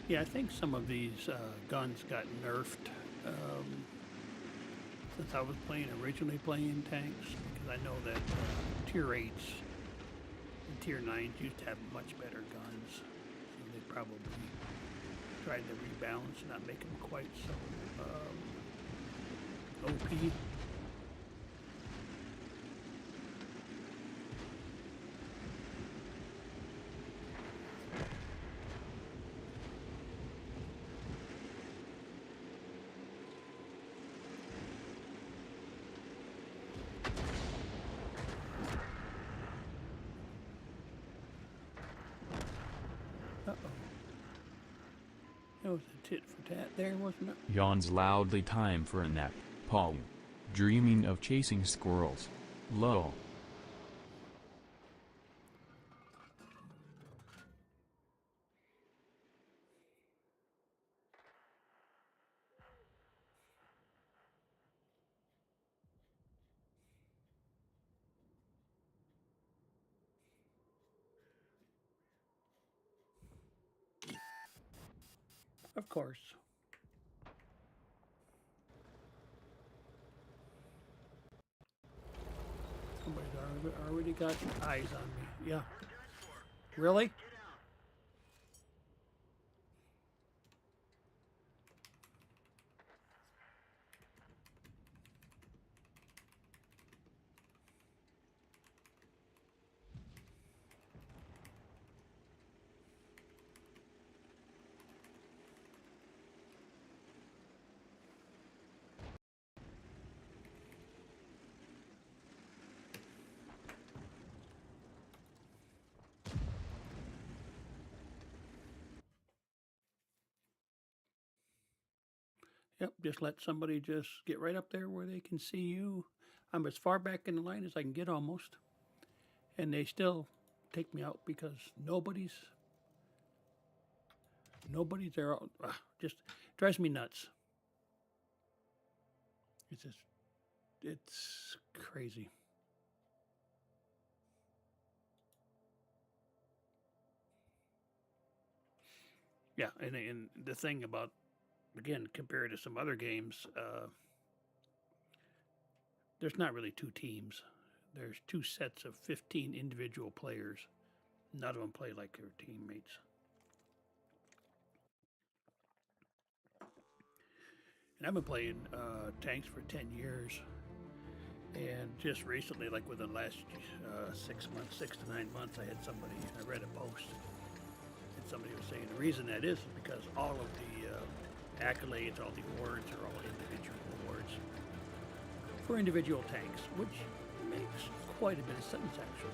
Yeah, I think some of these guns got nerfed since I was originally playing tanks, because I know that tier 8s and tier 9s used to have much better guns. So they probably tried to rebalance and not make them quite so OP. That was a tit for tat there, wasn't it? Yawns loudly. Time for a nap, Paul. Dreaming of chasing squirrels. Lol. Of course. Somebody's already got eyes on me. Yeah. Really? Yep, just let somebody just get right up there where they can see you. I'm as far back in the line as I can get almost. And they still take me out because nobody's there. Just drives me nuts. It's crazy. Yeah, and the thing about, again, compared to some other games, there's not really two teams. There's two sets of 15 individual players. None of them play like their teammates. And I've been playing tanks for 10 years. And just recently, like within the last 6 months, 6 to 9 months, I read a post. And somebody was saying the reason that is because all of the accolades, all the awards are all individual awards for individual tanks, which makes quite a bit of sense, actually.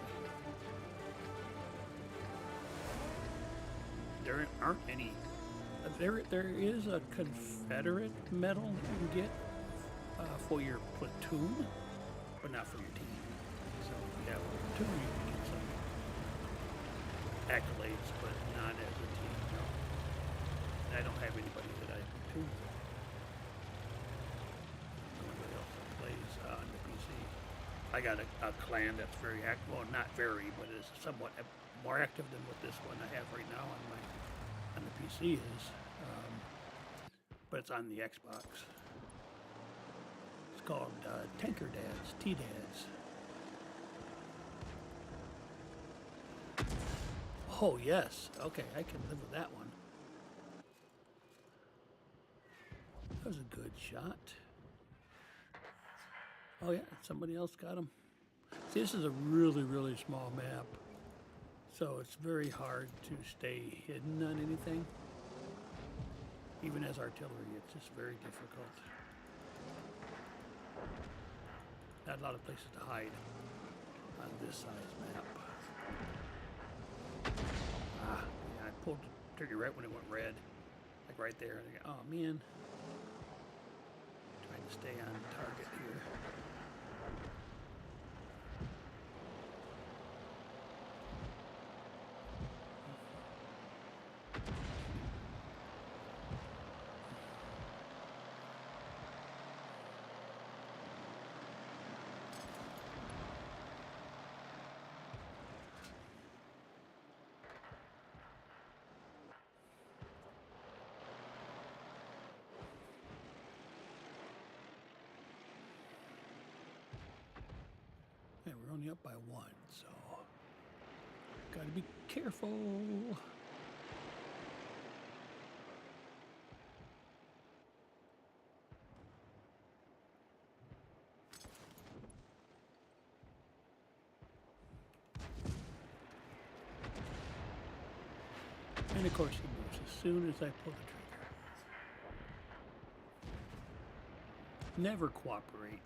There aren't any. There is a Confederate medal you can get for your platoon, but not for your team. So if you have a platoon, you can get some accolades, but not as a team. No. And I don't have anybody that I platoon with. Nobody else that plays on the PC. I got a clan that's very active. Well, not very, but is somewhat more active than what this one I have right now on the PC is. But it's on the Xbox. It's called Tanker Dads, T-Dads. Oh, yes. Okay, I can live with that one. That was a good shot. Oh, yeah, somebody else got him. See, this is a really, really small map. So it's very hard to stay hidden on anything. Even as artillery, it's just very difficult. Not a lot of places to hide on this size map. Yeah, I pulled the trigger right when it went red. Like right there. And I go, oh man. Trying to stay on target here. Yeah, we're only up by 1, so gotta be careful. And of course he moves as soon as I pull the trigger. Never cooperate.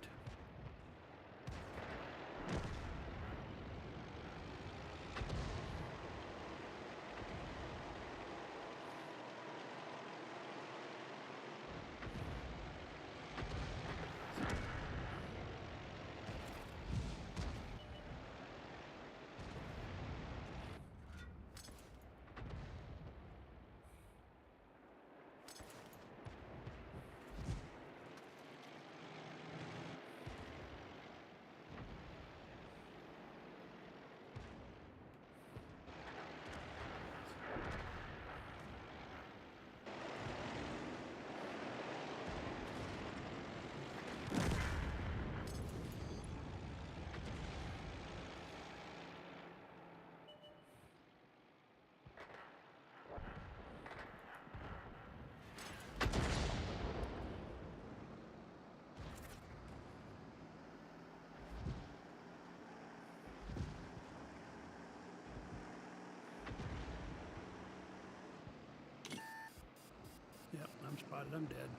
spotted, I'm dead.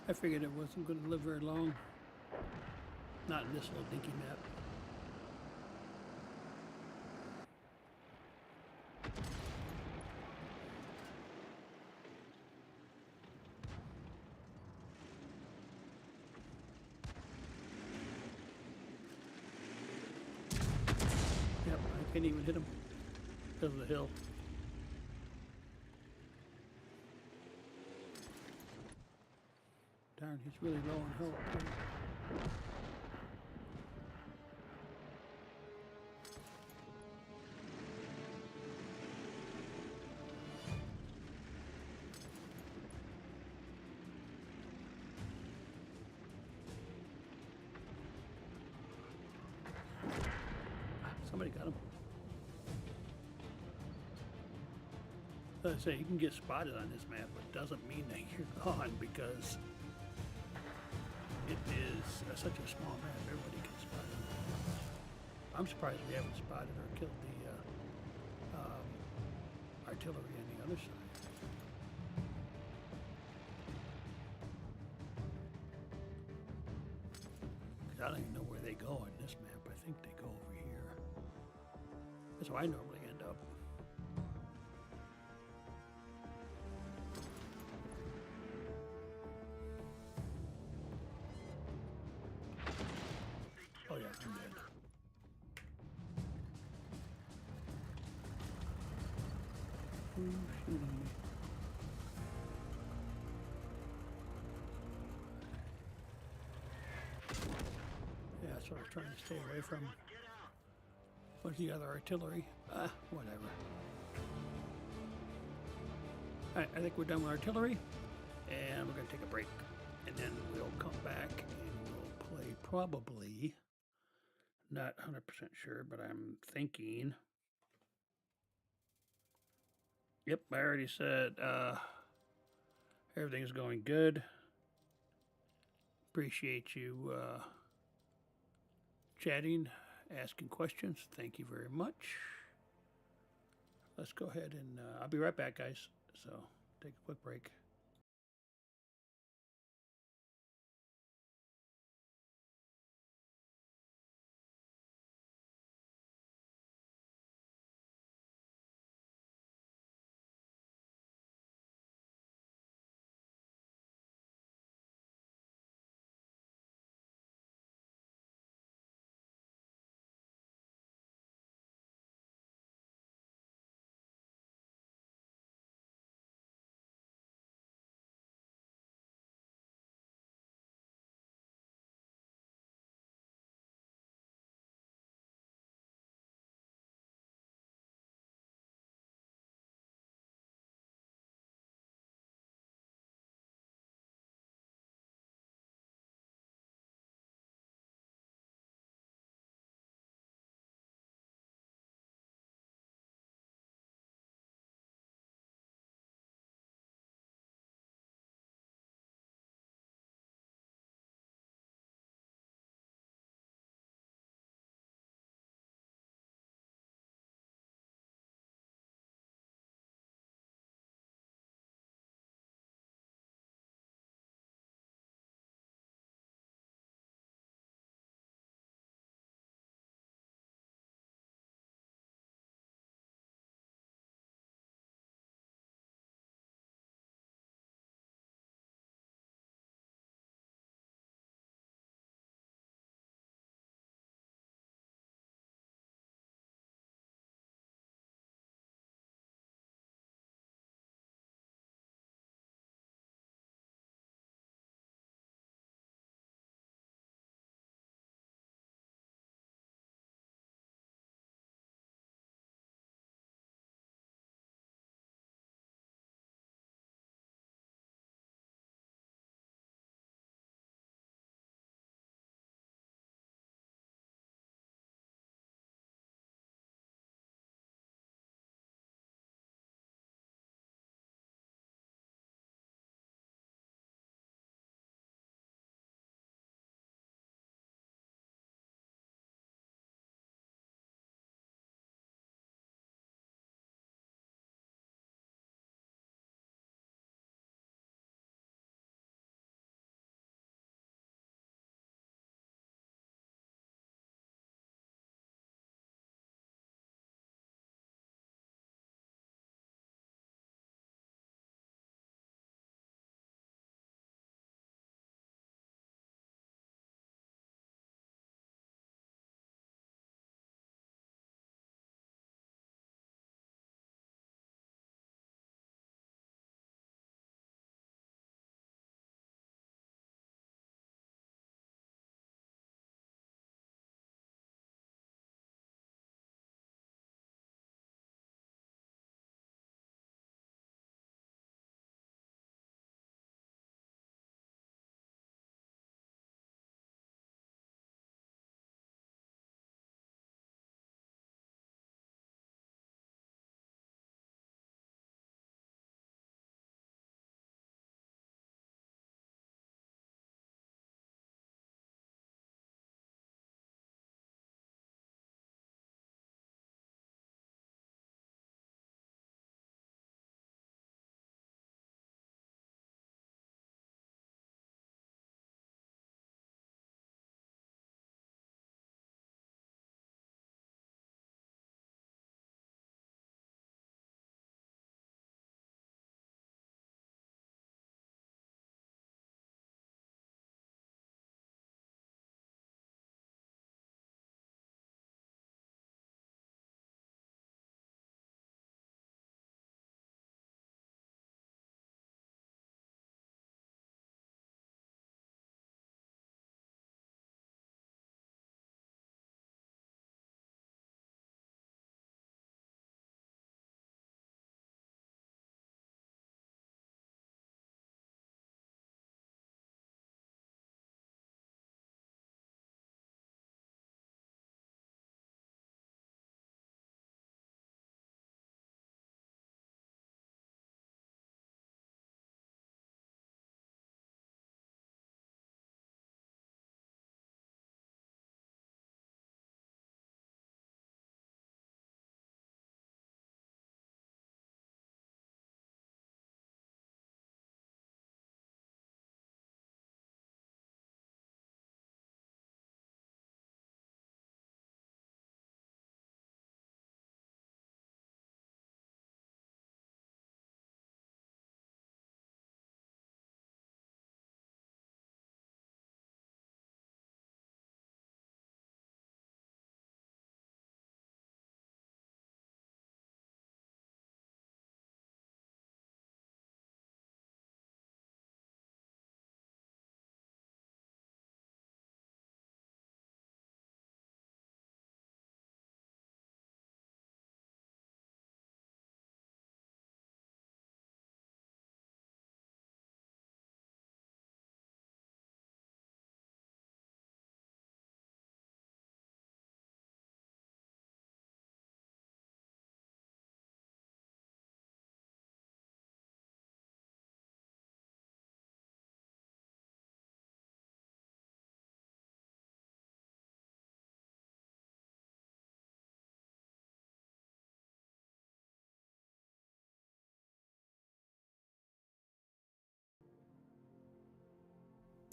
I figured it wasn't going to live very long. Not in this little dinky map. Yep, I can't even hit him because of the hill. Darn, he's really low on health too. Somebody got him. As I say, you can get spotted on this map, but it doesn't mean that you're gone because it is such a small map. Everybody can spot it. I'm surprised we haven't spotted or killed the artillery on the other side. 'Cause I don't even know where they go on this map. I think they go over here. That's where I normally end up. Oh yeah, I'm dead. Who's shooting me? Yeah, that's what I was trying to stay away from. What's the other artillery? Whatever. Alright, I think we're done with artillery. And we're going to take a break. And then we'll come back and we'll play probably, not 100% sure, but I'm thinking. Yep, I already said everything's going good. Appreciate you chatting, asking questions. Thank you very much. Let's go ahead and I'll be right back, guys. So take a quick break.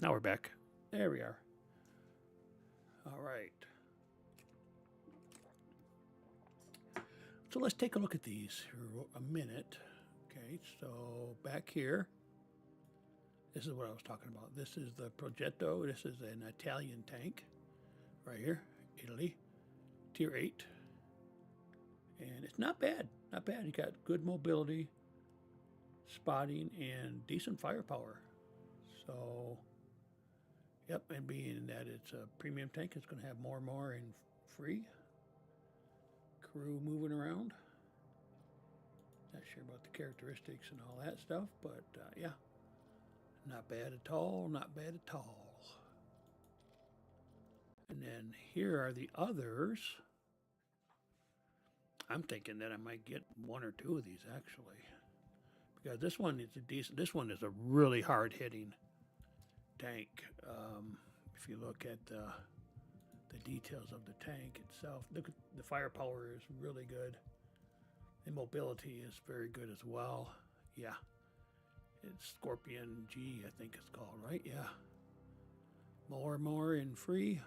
Now we're back. There we are. All right. So let's take a look at these for a minute. Okay, so back here, this is what I was talking about. This is the Progetto. This is an Italian tank right here, Italy, tier 8. And it's not bad, not bad. You got good mobility, spotting, and decent firepower. So, yep, and being that it's a premium tank, it's going to have more and more in free. Crew moving around. Not sure about the characteristics and all that stuff, but yeah, not bad at all, not bad at all. And then here are the others. I'm thinking that I might get one or two of these actually, because this one is a decent. This one is a really hard-hitting tank. If you look at the details of the tank itself, look at the firepower is really good. The mobility is very good as well. Yeah, it's Scorpion G, I think it's called, right? Yeah. More in free.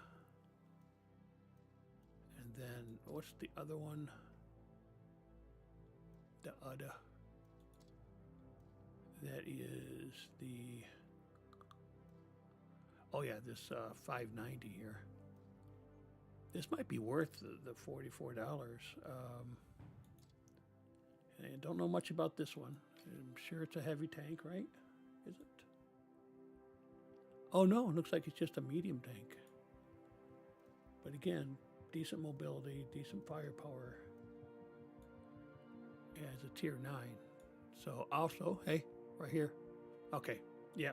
And then what's the other one? The other. That is the. Oh yeah, this 590 here. This might be worth the $44. I don't know much about this one. I'm sure it's a heavy tank, right? Is it? Oh no, it looks like it's just a medium tank. But again, decent mobility, decent firepower. Yeah, it's a tier 9. So also, hey, right here. Okay, yeah,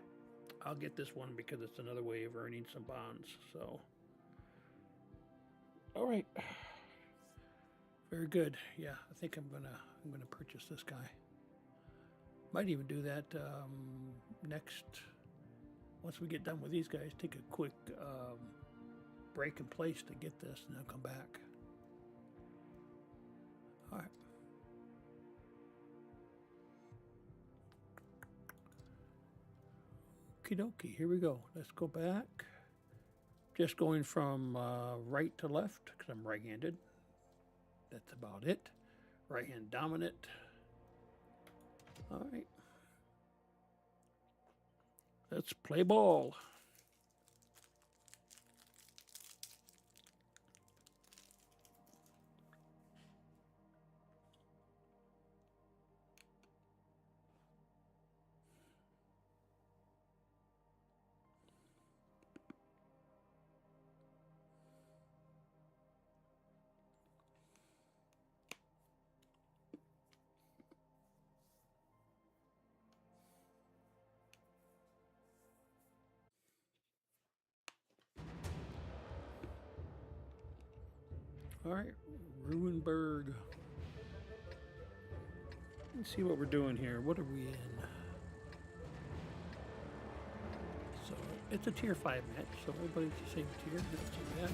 I'll get this one because it's another way of earning some bonds. So, all right, very good. Yeah, I think I'm gonna purchase this guy. Might even do that next. Once we get done with these guys, take a quick break in place to get this, and then come back. All right. Okie dokie, here we go. Let's go back. Just going from right to left, because I'm right-handed. That's about it. Right-hand dominant. All right. Let's play ball. All right, Ruinberg. Let's see what we're doing here. What are we in? So it's a tier 5 match, so everybody's the same tier. Not too bad.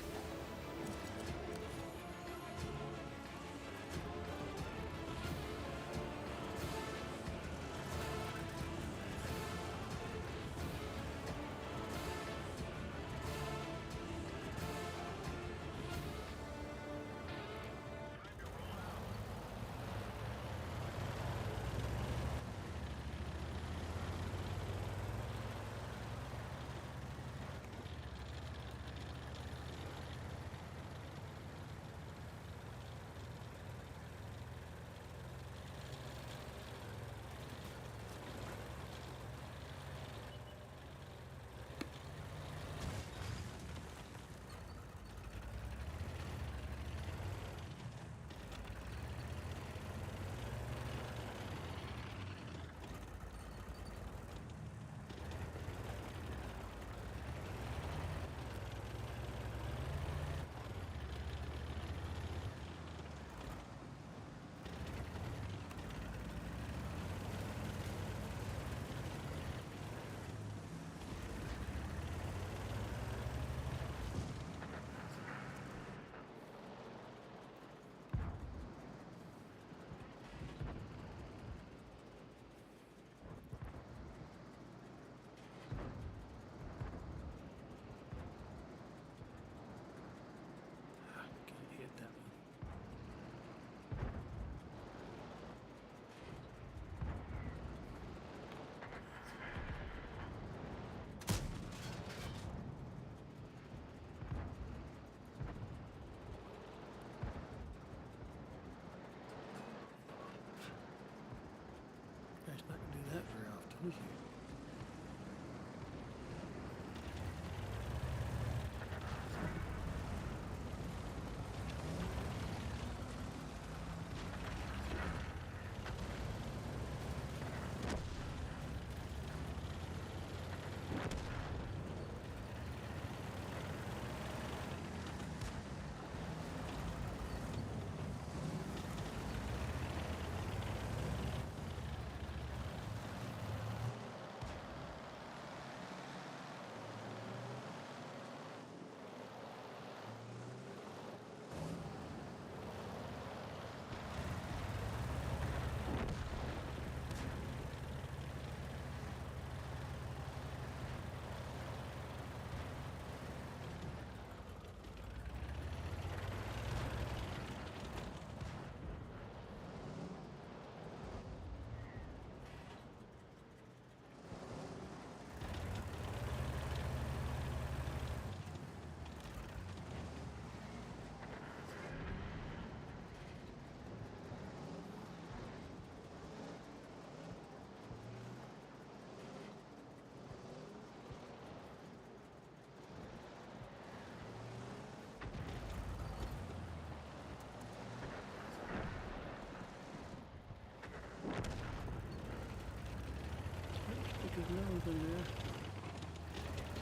Who's he? Stick his nose in there.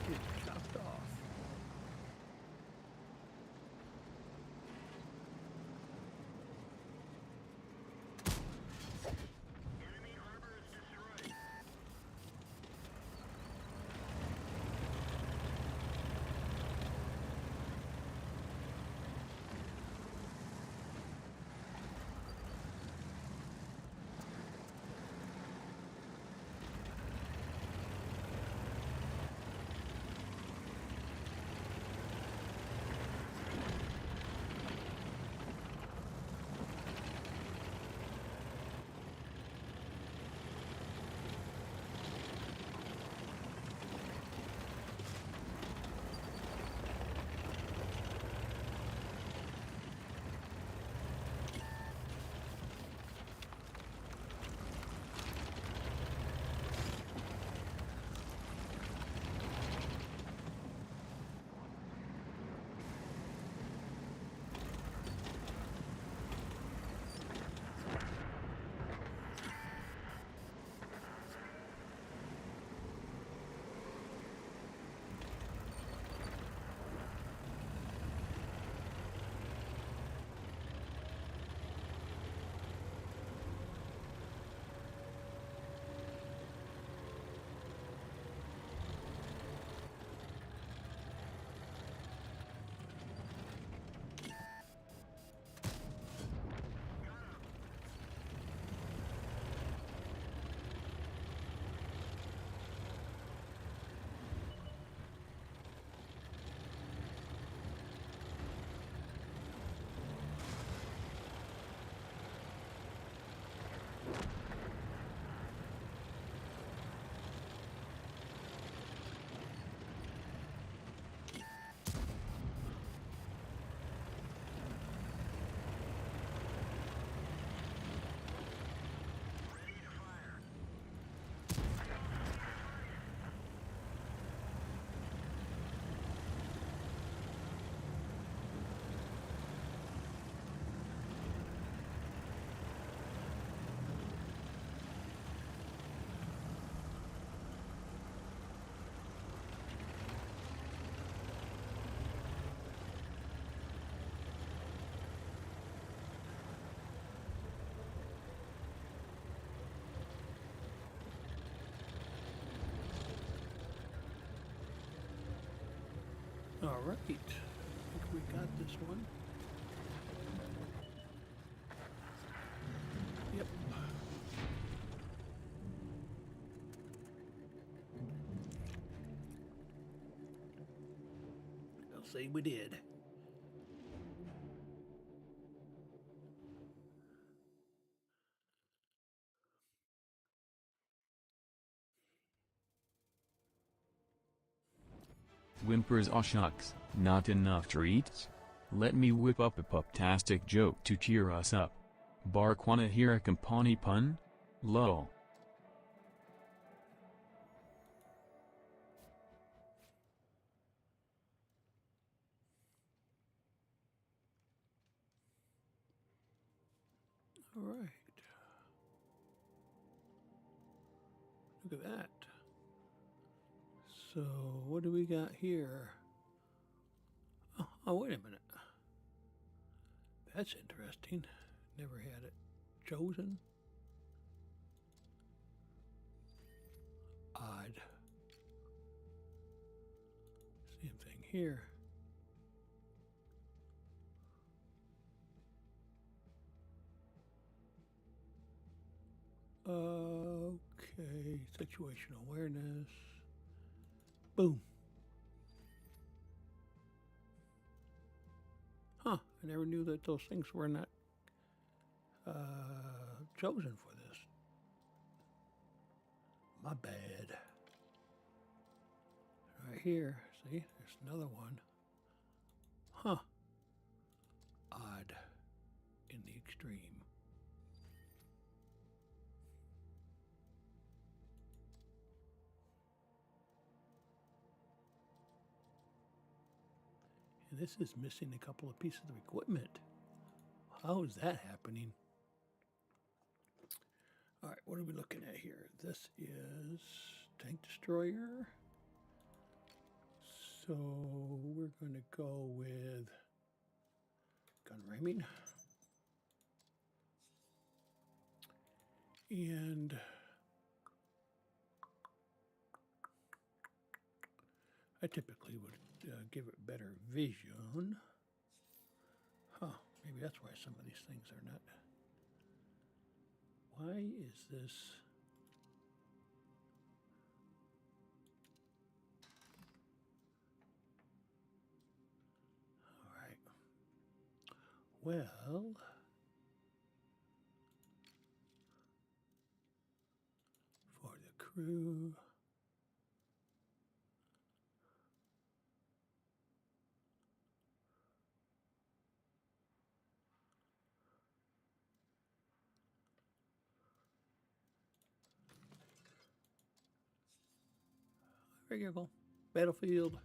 Get chopped off. Enemy armor is destroyed. All right. I think we got this one. Yep. I'll say we did. Whimpers, aw shucks, not enough treats? Let me whip up a puptastic joke to cheer us up. Bark, wanna hear a company pun? Lol. All right. Look at that. So what do we got here? Oh, wait a minute. That's interesting. Never had it chosen. Odd. Same thing here. Okay, situational awareness. Boom. Huh, I never knew that those things were not chosen for this. My bad. Right here, see, there's another one. Huh. Odd in the extreme. And this is missing a couple of pieces of equipment. How is that happening? All right, what are we looking at here? This is tank destroyer. So we're going to go with gun ramming. And I typically would give it better vision. Huh, maybe that's why some of these things are not. Why is this? All right. Well, for the crew. There you go. Battlefield.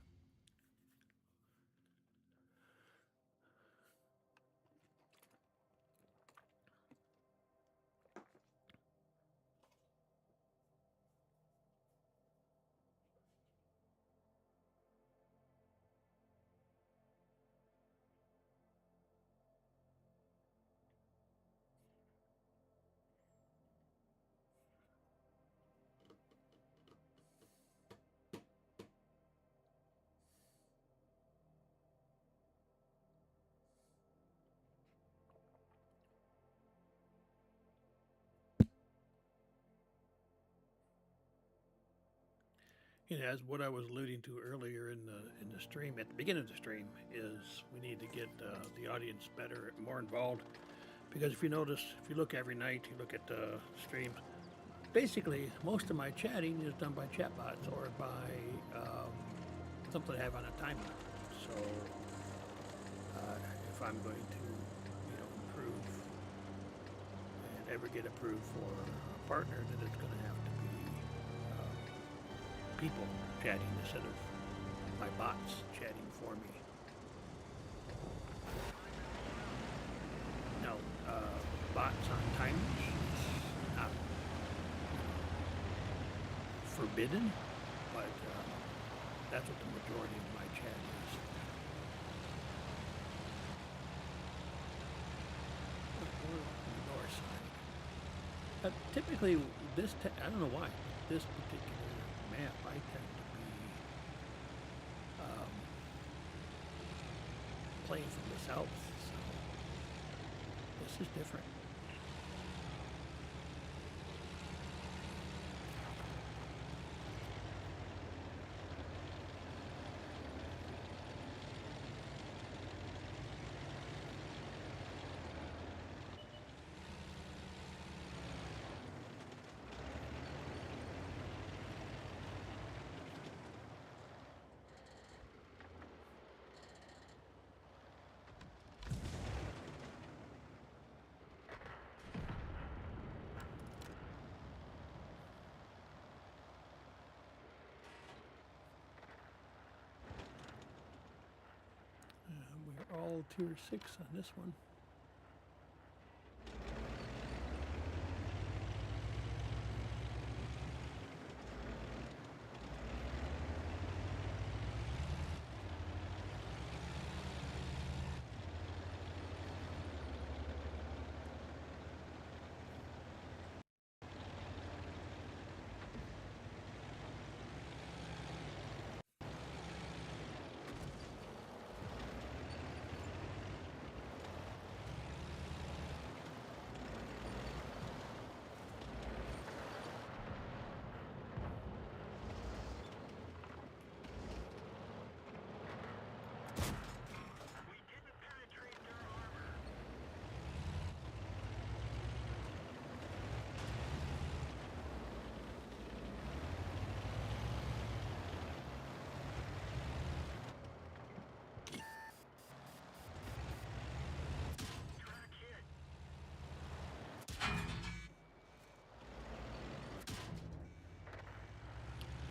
You know, as what I was alluding to earlier in the stream, at the beginning of the stream, is we need to get the audience better, more involved. Because if you notice, if you look every night, you look at the streams, basically most of my chatting is done by chatbots or by something I have on a timer. So if I'm going to, improve and ever get approved for a partner, then it's going to have to be people chatting instead of my bots chatting for me. No, bots on timers is not forbidden, but that's what the majority of my chat is. We're on the north side. Typically, I don't know why, this particular map, I tend to be playing from the south, so this is different. We're all tier 6 on this one.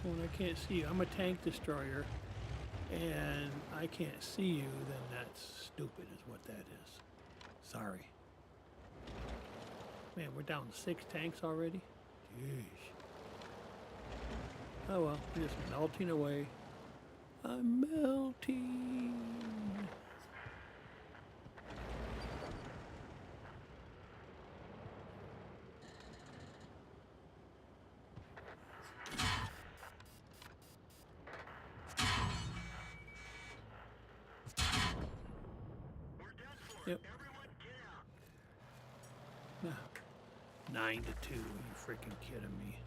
when I can't see you. I'm a tank destroyer, and I can't see you, then that's stupid is what that is. Sorry. Man, we're down 6 tanks already? Jeez. Oh well, we're just melting away. I'm melting. We're done for. Yep. Everyone get out. 9 to 2. Are you freaking kidding me?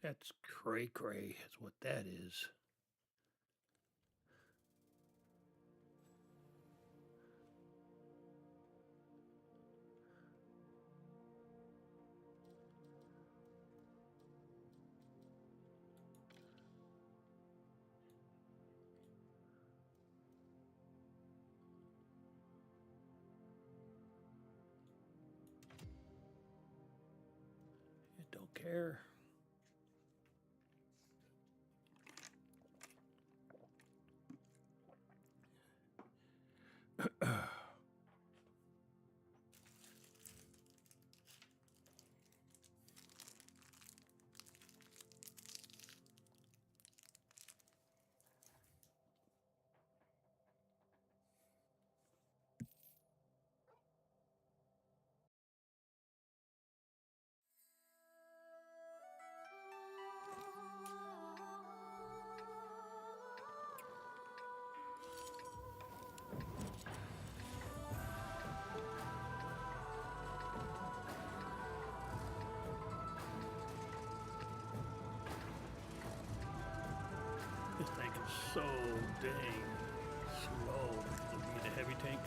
That's cray cray, is what that is. I don't care. This tank is so dang slow to be the heavy tank.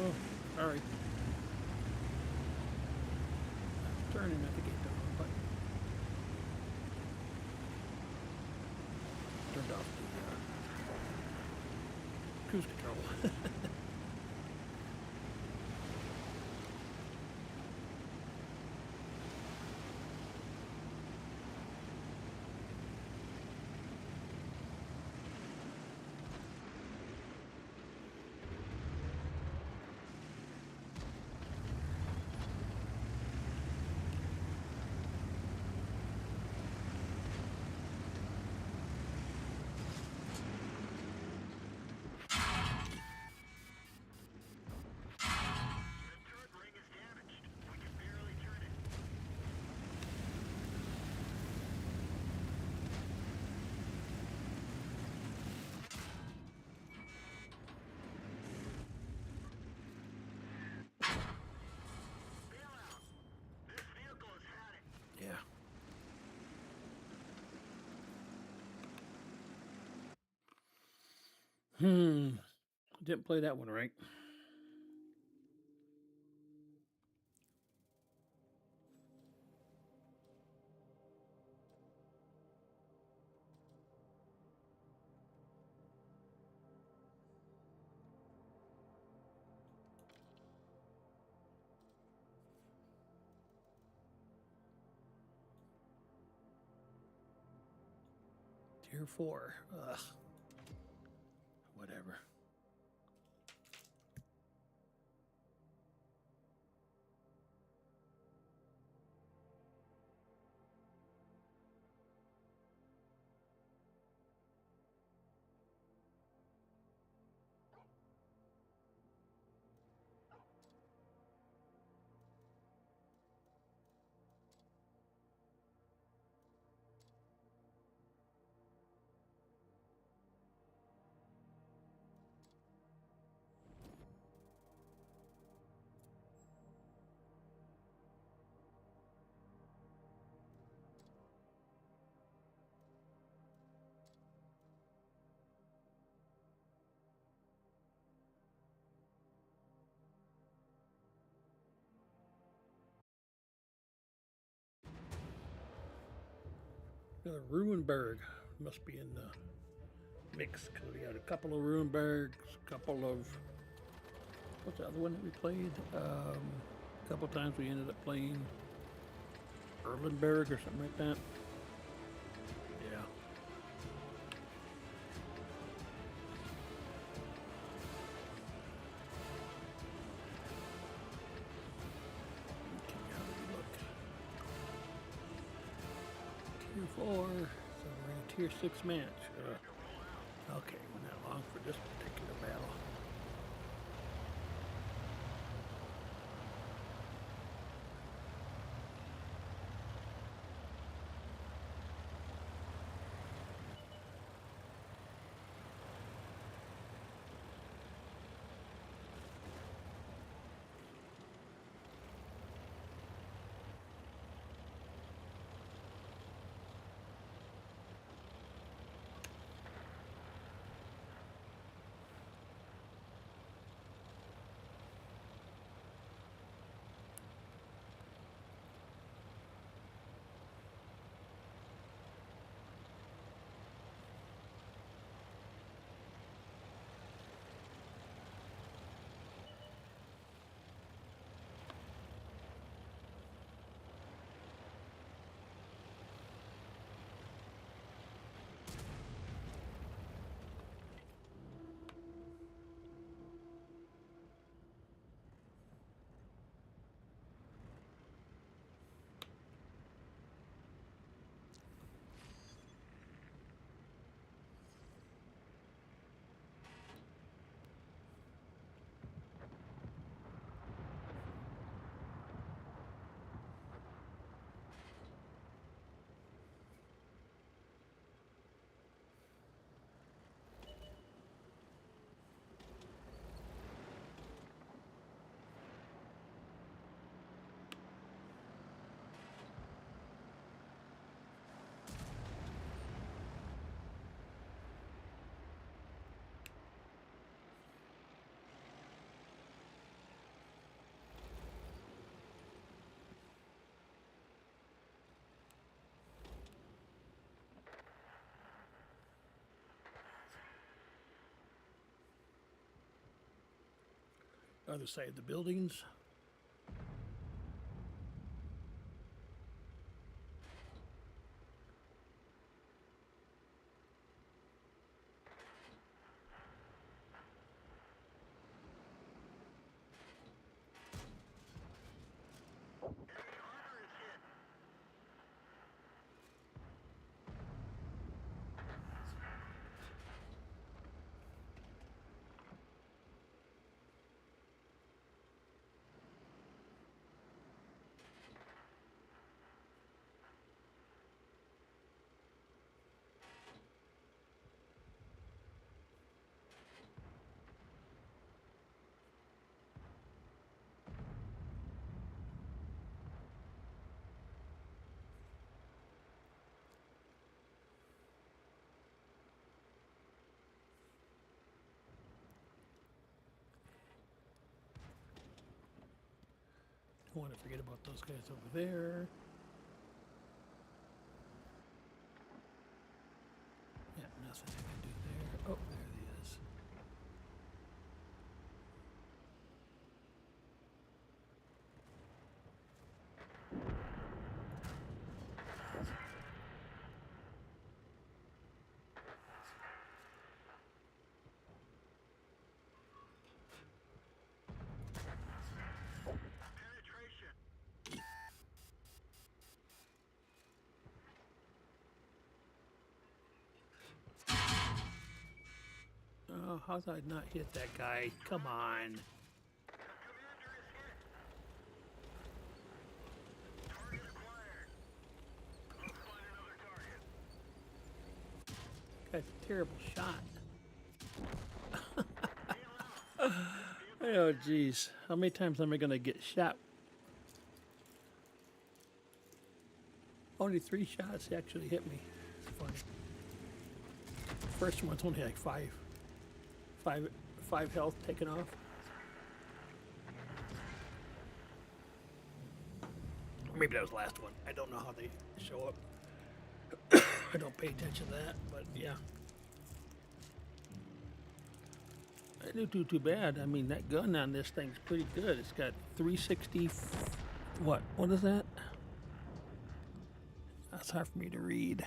Oh, sorry. Turning at the gate door, but turned off the cruise control. The turret ring is damaged. We can barely turn it. Bail out. This vehicle has had it. Yeah. Didn't play that one right. Tier 4. Ugh. Whatever. Another Ruinberg must be in the mix because we got a couple of Ruinbergs, a couple of what's the other one that we played? A couple times we ended up playing Erlenberg or something like that. Yeah. Okay, how do we look? Tier 4, so we're in a Tier 6 match. Okay, we're not long for this particular battle. Other side of the buildings. Don't want to forget about those guys over there. Yeah, nothing I can do there. Oh, there he is. Penetration. Oh, how did I not hit that guy? Come on. The commander is hit. Target acquired. Let's find another target. Guy's a terrible shot. Bail out. Oh, geez. How many times am I going to get shot? Only 3 shots actually hit me. It's funny. First one's only like five health taken off. Maybe that was the last one. I don't know how they show up. I don't pay attention to that, but yeah. I didn't do too bad. I mean, that gun on this thing's pretty good. It's got 360. What? What is that? That's hard for me to read.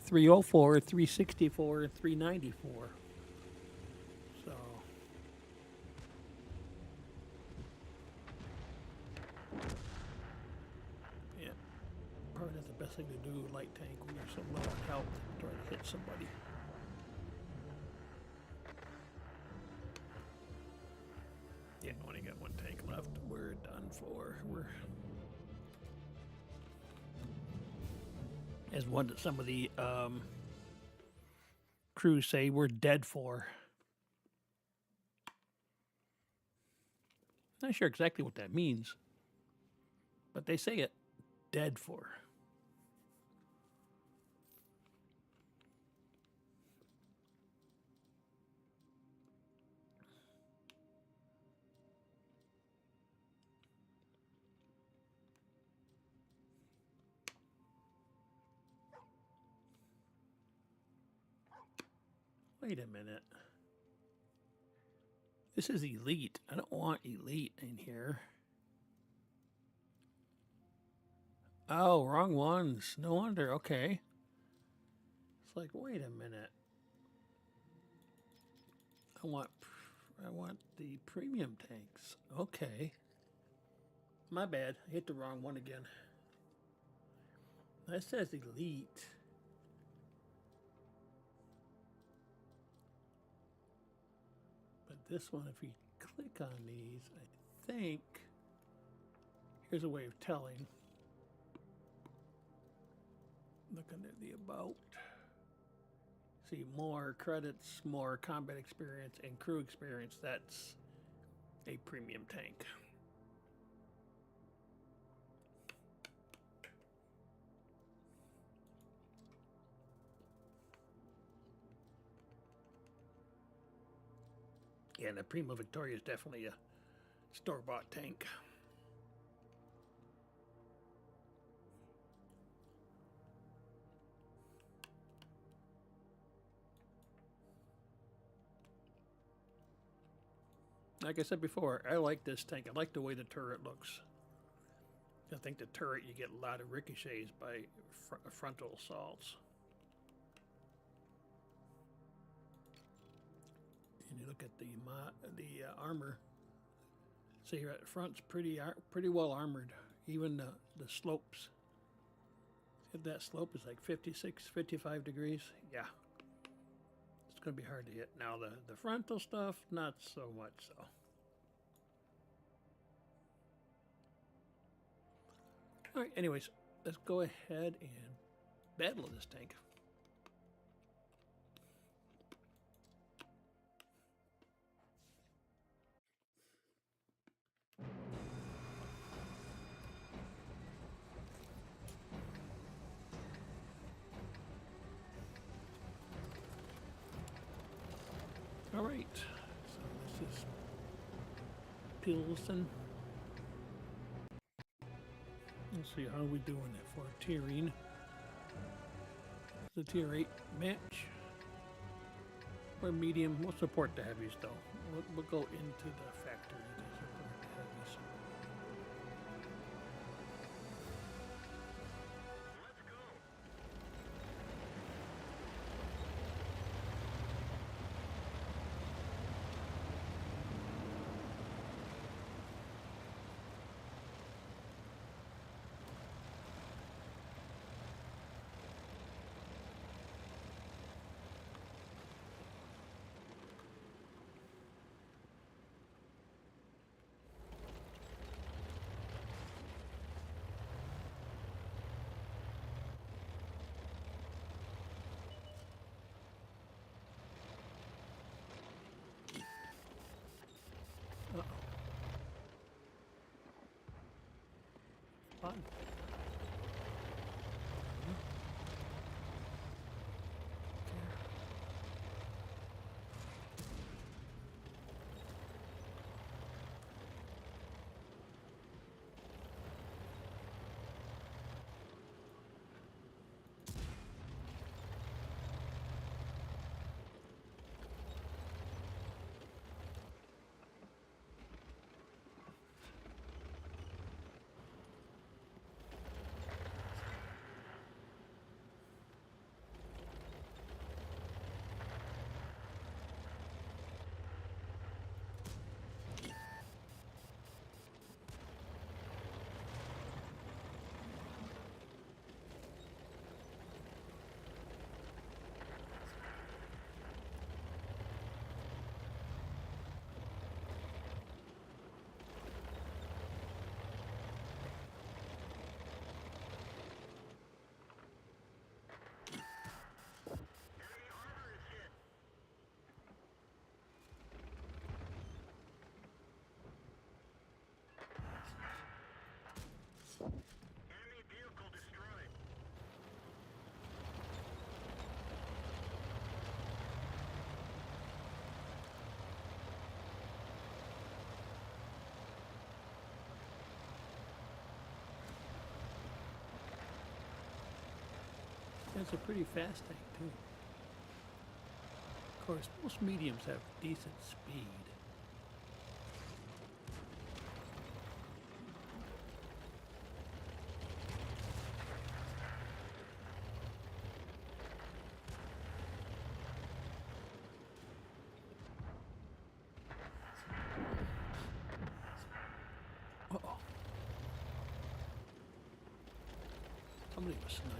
304, 364, 394. So. Yeah. Probably not the best thing to do with light tank when you're so low on health, trying to hit somebody. Yeah, I only got one tank left. We're done for. We're as one some of the crews say, we're dead for. Not sure exactly what that means, but they say it, dead for. Wait a minute. This is elite. I don't want elite in here. Oh, wrong ones. No wonder. Okay. It's like, wait a minute. I want the premium tanks. Okay. My bad. I hit the wrong one again. That says elite. But this one, if you click on these, I think here's a way of telling. Looking at the about. See, more credits, more combat experience, and crew experience. That's a premium tank. Yeah, and the Primo Victoria is definitely a store-bought tank. Like I said before, I like this tank. I like the way the turret looks. I think the turret, you get a lot of ricochets by frontal assaults. And you look at the armor. See here at the front's pretty well armored. Even the slopes. If that slope is like 56, 55 degrees, yeah. It's going to be hard to hit. Now the frontal stuff, not so much so. All right, anyways, let's go ahead and battle this tank. All right, so this is Pilsen. Let's see how we doing it for tiering. The tier 8 match. We're medium. We'll support the heavies though. We'll go into the factory to support the heavies. Let's go. Uh-oh. Fun. That's a pretty fast tank too. Of course, most mediums have decent speed. Uh-oh. Somebody was sniped.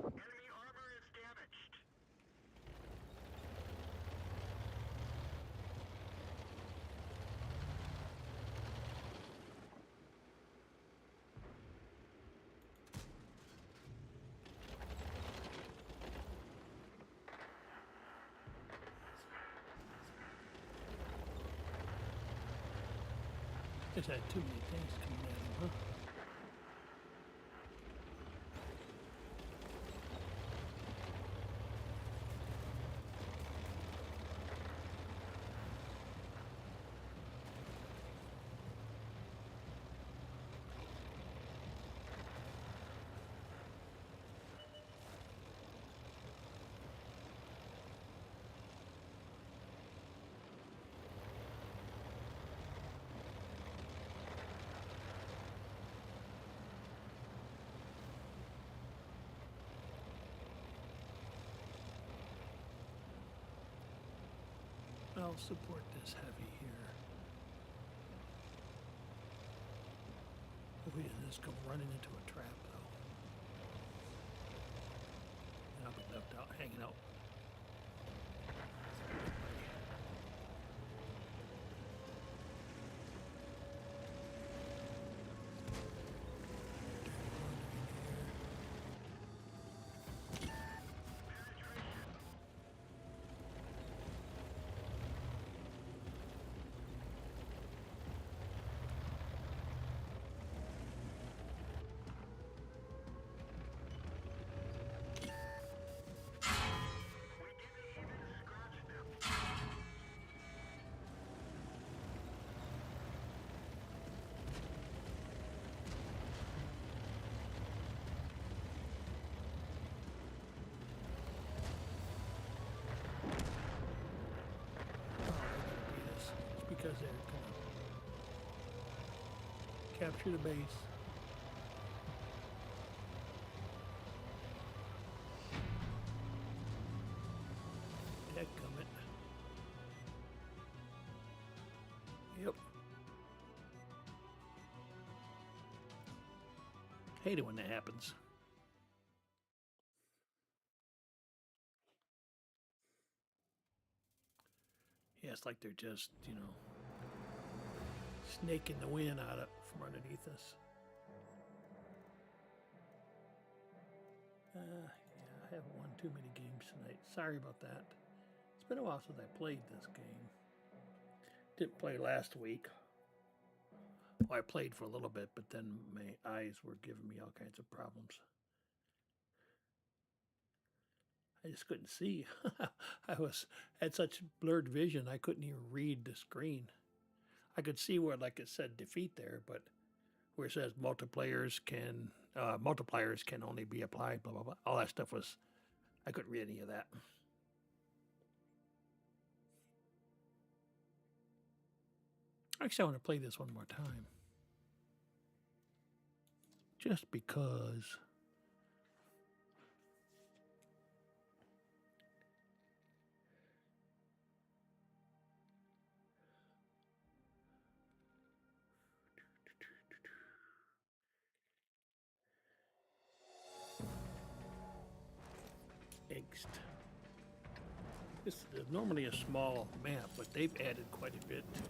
Enemy armor is damaged. Just had too many things coming at him, huh? I'll support this heavy here. Hope he doesn't just come running into a trap, though. And I'll be left out hanging out. Because they're gonna capture the base. Dadgummit. Yep. Hate it when that happens. Yeah, it's like they're just, you know, snaking the wind out of from underneath us. Yeah, I haven't won too many games tonight. Sorry about that. It's been a while since I played this game. Didn't play last week. Well, I played for a little bit, but then my eyes were giving me all kinds of problems. I just couldn't see. I had such blurred vision, I couldn't even read the screen. I could see where, like it said, defeat there, but where it says multipliers can only be applied, blah blah blah. All that stuff was, I couldn't read any of that. Actually, I want to play this one more time, just because. Angst. This is normally a small map, but they've added quite a bit to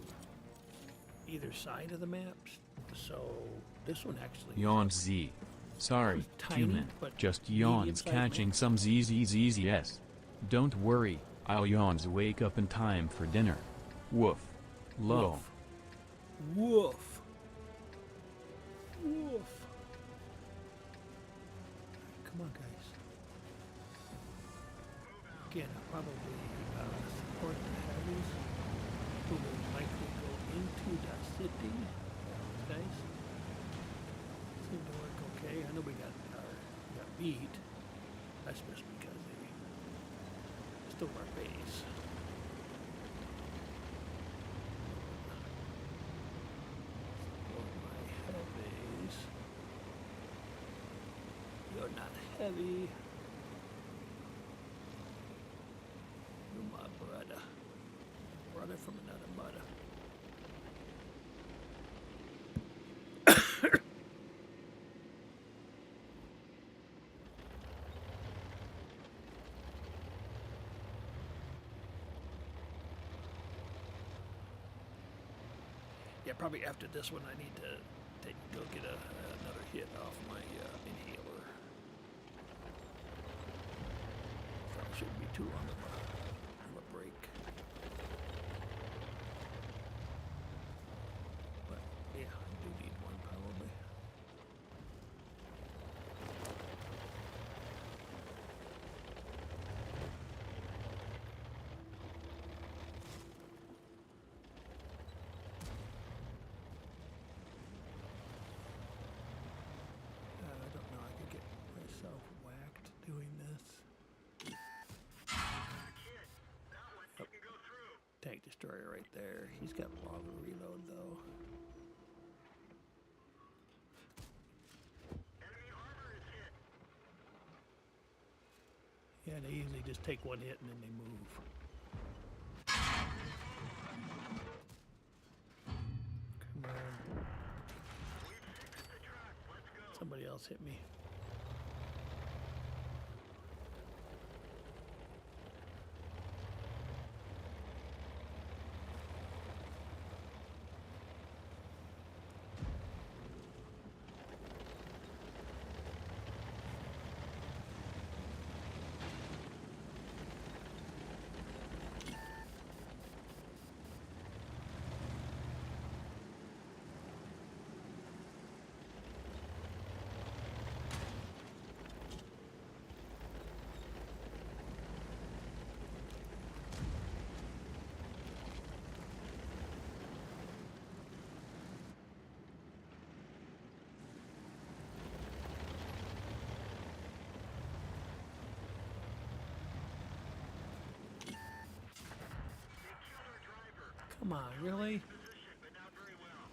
either side of the maps. So this one actually. Yawns Z. Sorry, tiny, human. but Just yawns medium-sized catching maps. some ZZZZS. Don't worry, I'll yawns wake up in time for dinner. Woof. Low. Woof. Woof. Come on, guys. Again, I'll probably support the heavies who will likely go into the city. Those guys seem to work okay. I know we got beat. That's just because they stole our base. Support my heavies. You're not heavy. You're my brother. Brother from another mother. Yeah, probably after this one I need to go get another hit off my inhaler. So it shouldn't be too long of a break. But yeah, I do need one probably. I don't know. I could get myself whacked doing this. That one, you can go through. Tank destroyer right there. He's got long reload though. Enemy armor is hit. Yeah, they usually just take one hit and then they move. Come on. We've fixed the truck. Let's go. Somebody else hit me. Come on, really? Position, but not very well.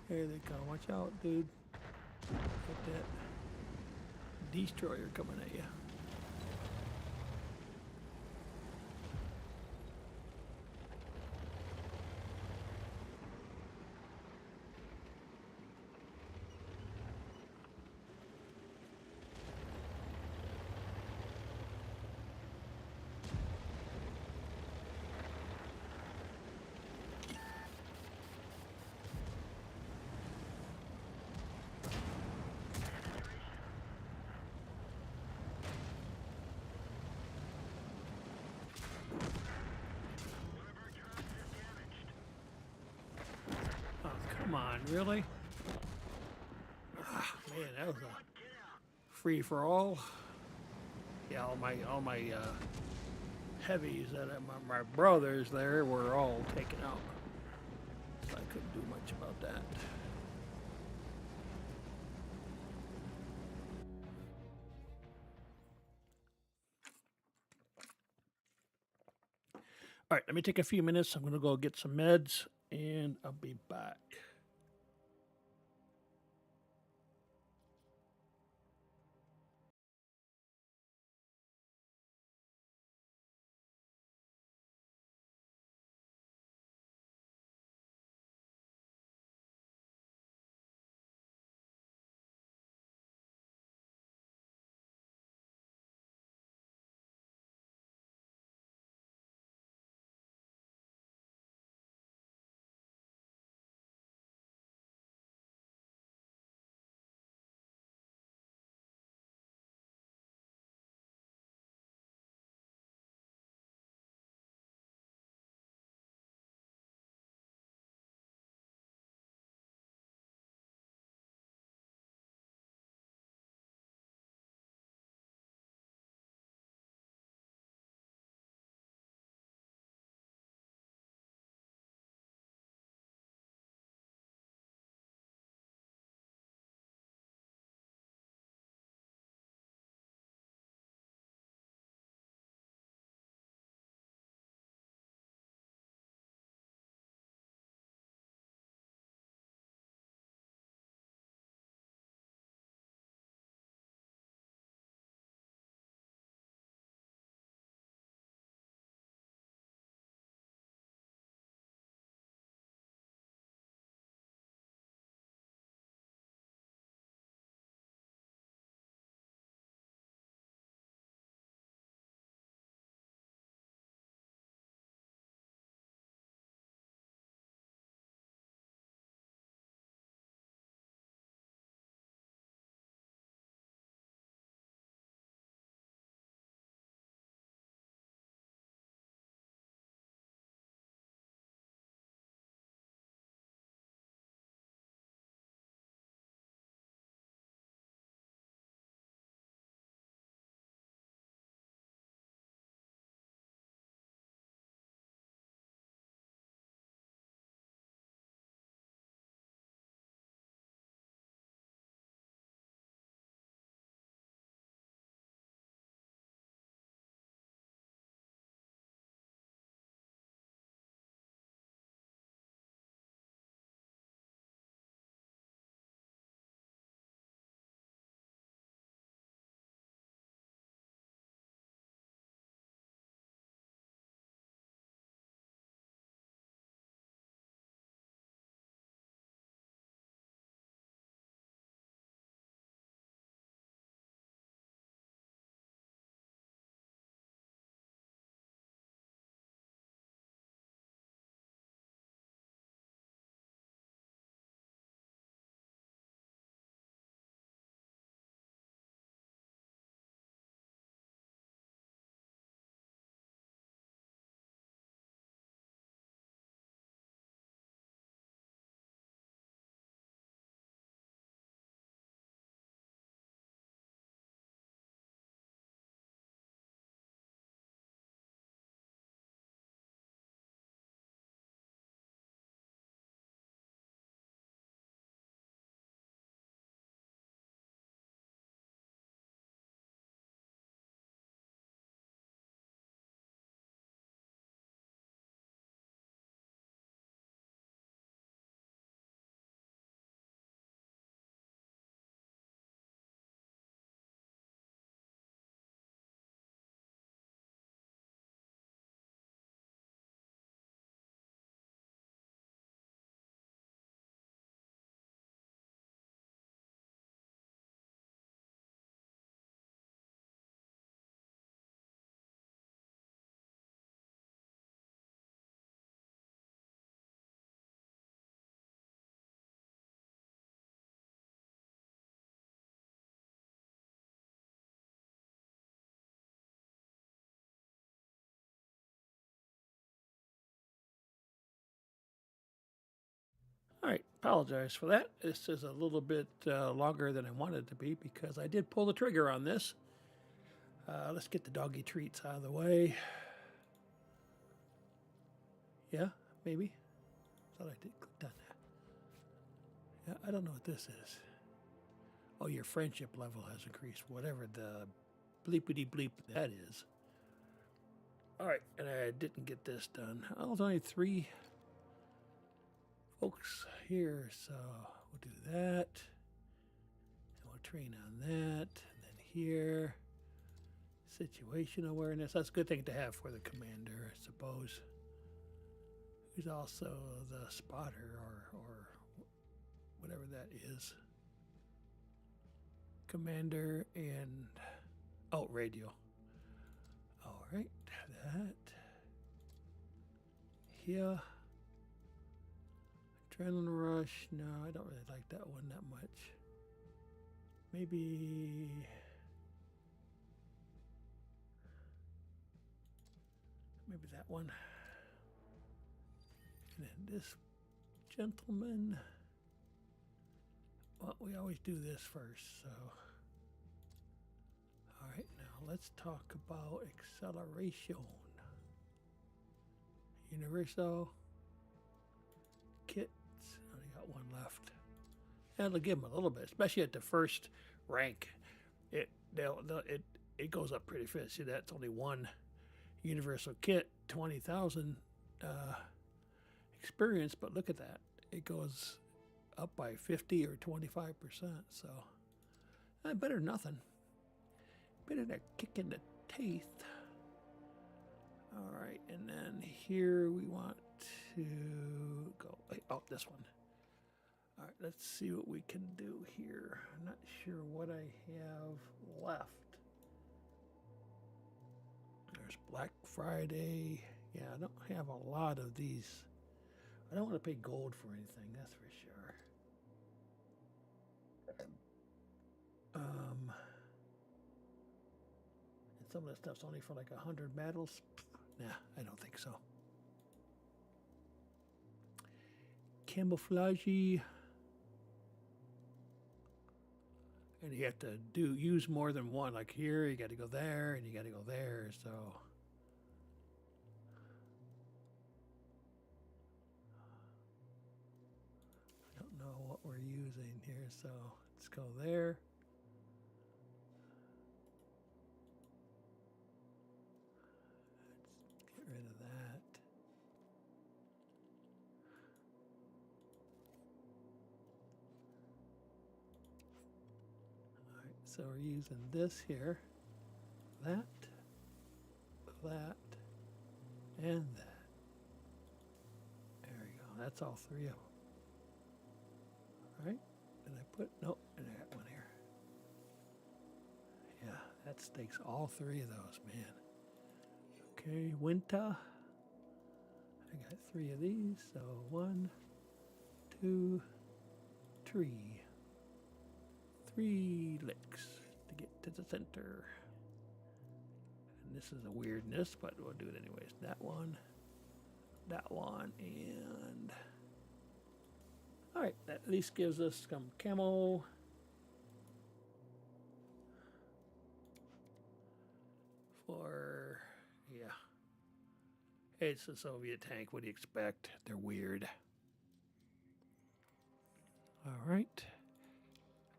Here they come. Watch out, dude. Got that destroyer coming at you. One of our trucks is damaged. Oh, come on, really? Ah, man, that was a Get out. free for all. Yeah, all my heavies that my brothers there were all taken out. So I couldn't do much about that. All right, let me take a few minutes. I'm going to go get some meds, and I'll be back. apologize for that. This is a little bit longer than I wanted it to be because I did pull the trigger on this. Let's get the doggy treats out of the way. Yeah, maybe. Thought I did click on that. Yeah, I don't know what this is. Oh, your friendship level has increased. Whatever the bleepity bleep that is. All right, and I didn't get this done. Oh, there's only 3 folks here, so we'll do that. And we'll train on that. And then here, situation awareness. That's a good thing to have for the commander, I suppose. Who's also the spotter or whatever that is. Commander and radio. All right, that here. Adrenaline rush. No, I don't really like that one that much. Maybe that one. And then this gentleman. Well, we always do this first, so. All right, now let's talk about acceleration. Universal kits. Only got one left. And it'll give them a little bit, especially at the first rank. It goes up pretty fast. See, that's only one universal kit, 20,000 experience, but look at that. It goes up by 50 or 25%. So better than nothing. Better than a kick in the teeth. All right, and then here we want to go. Oh, this one. All right, let's see what we can do here. I'm not sure what I have left. There's Black Friday. Yeah, I don't have a lot of these. I don't want to pay gold for anything, that's for sure. And some of the stuff's only for like 100 medals. Nah, I don't think so. Camouflage. And you have to use more than one. Like here, you got to go there, and you got to go there. So. I don't know what we're using here, so let's go there. Let's get rid of that. All right, so we're using this here, that, and that. There we go. That's all 3 of them. Right? Did I put? Nope. And I got one here. Yeah, that takes all 3 of those, man. Okay, winter. I got 3 of these, so 1, 2, 3. 3 licks to get to the center. And this is a weirdness, but we'll do it anyways. That one, and all right, that at least gives us some camo. For, yeah. It's a Soviet tank. What do you expect? They're weird. All right.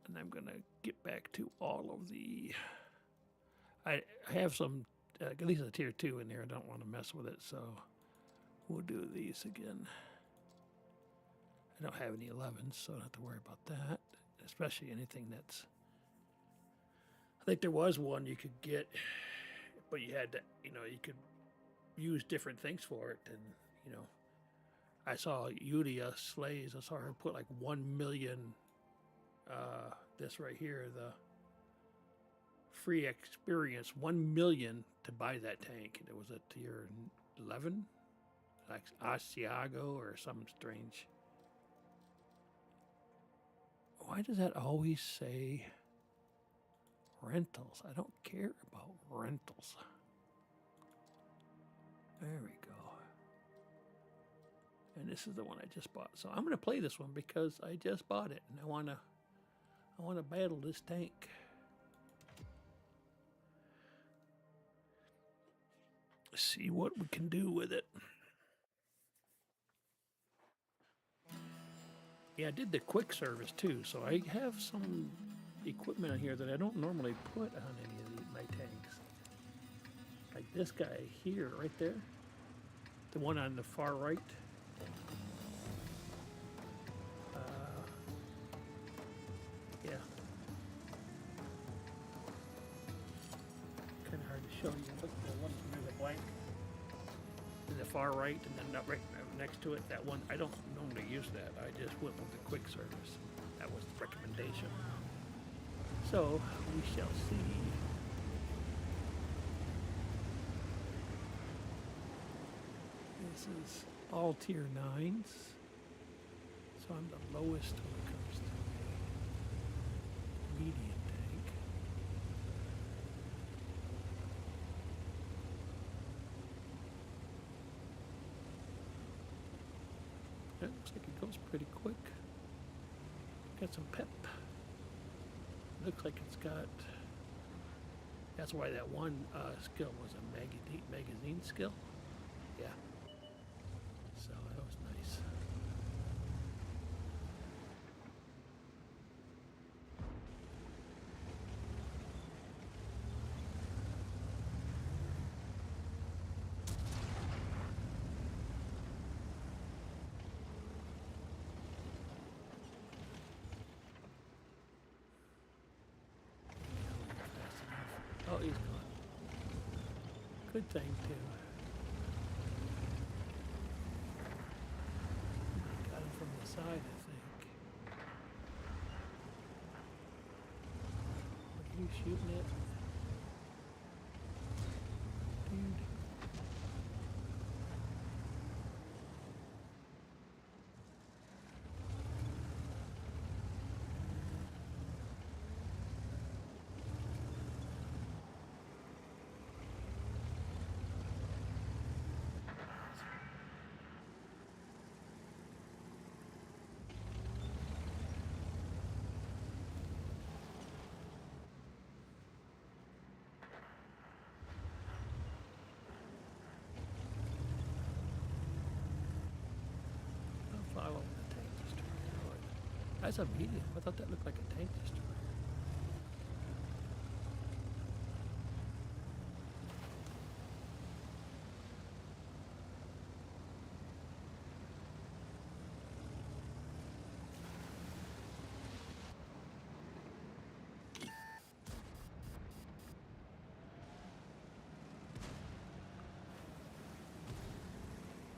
And I'm going to get back to all of the... I have some, at least a tier 2 in here. I don't want to mess with it, so we'll do these again. I don't have any 11s, so I don't have to worry about that. Especially anything that's... I think there was one you could get, but you had to, you could use different things for it. And, I saw Yulia Slays. I saw her put like 1 million, this right here, the free experience, 1 million to buy that tank. And it was a tier 11, like Asiago or something strange. Why does that always say rentals? I don't care about rentals. There we go. And this is the one I just bought. So I'm going to play this one because I just bought it and I want to battle this tank. See what we can do with it. Yeah, I did the quick service too, so I have some equipment on here that I don't normally put on any of my tanks. Like this guy here, right there. The one on the far right. Yeah. Kind of hard to show you, but the one near the blank. In the far right, and then right next to it, that one, I don't normally use that. I just went with the quick service. That was the recommendation. So, we shall see. This is all tier 9s. So I'm the lowest when it comes to the medium tank. It looks like it goes pretty quick. Got some pep. Looks like it's got. That's why that one skill was a magazine skill. Yeah. So that was nice. Oh, he's gone. Good thing, too. Got him from the side, I think. Are you shooting it? Dude. Follow the tank destroyer. That's a medium. I thought that looked like a tank destroyer.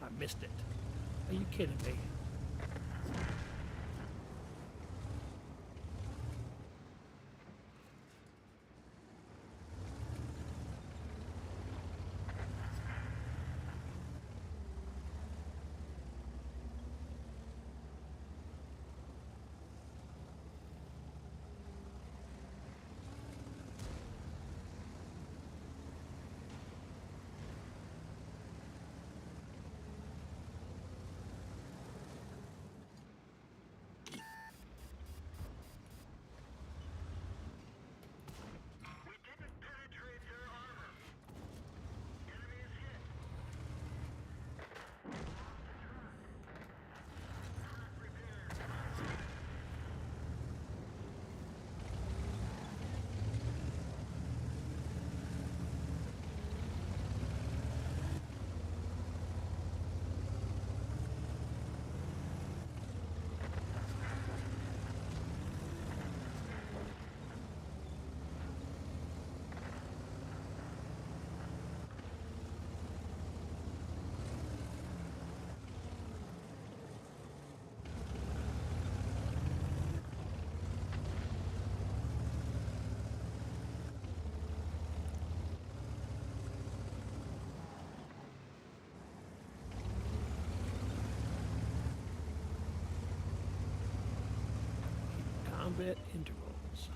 I missed it. Are you kidding me? Combat intervals.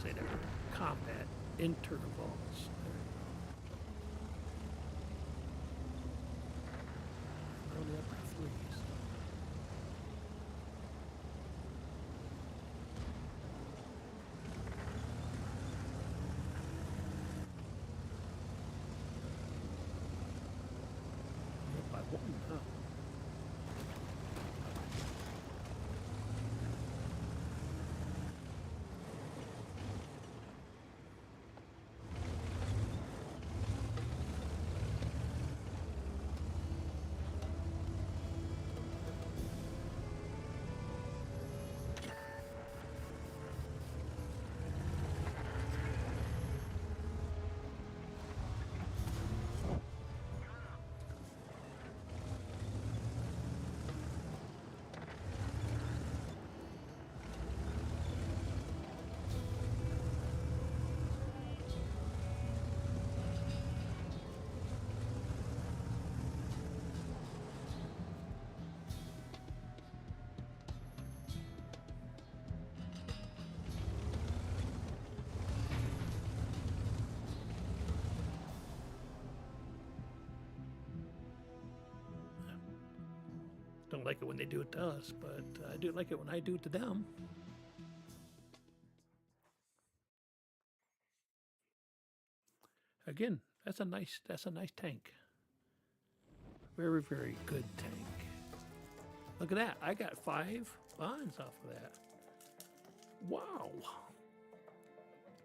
say that word, combat intervals. Early upper threes. By one, huh? Don't like it when they do it to us, but I do like it when I do it to them. Again, that's a nice tank. Very, very good tank. Look at that. I got 5 bonds off of that. Wow.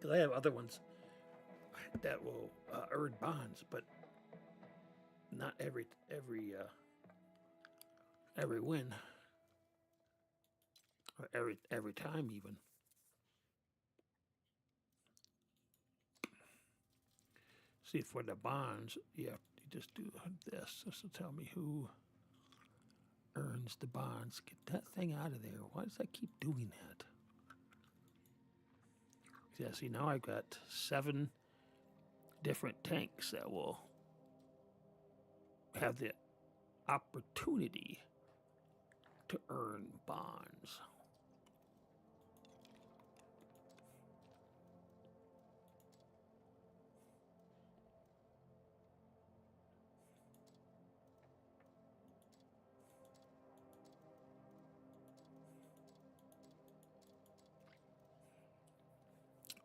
Because I have other ones that will earn bonds, but not every win, or every time even. See, for the bonds, you just do this. This will tell me who earns the bonds. Get that thing out of there. Why does that keep doing that? Yeah, see, now I've got 7 different tanks that will have the opportunity to earn bonds.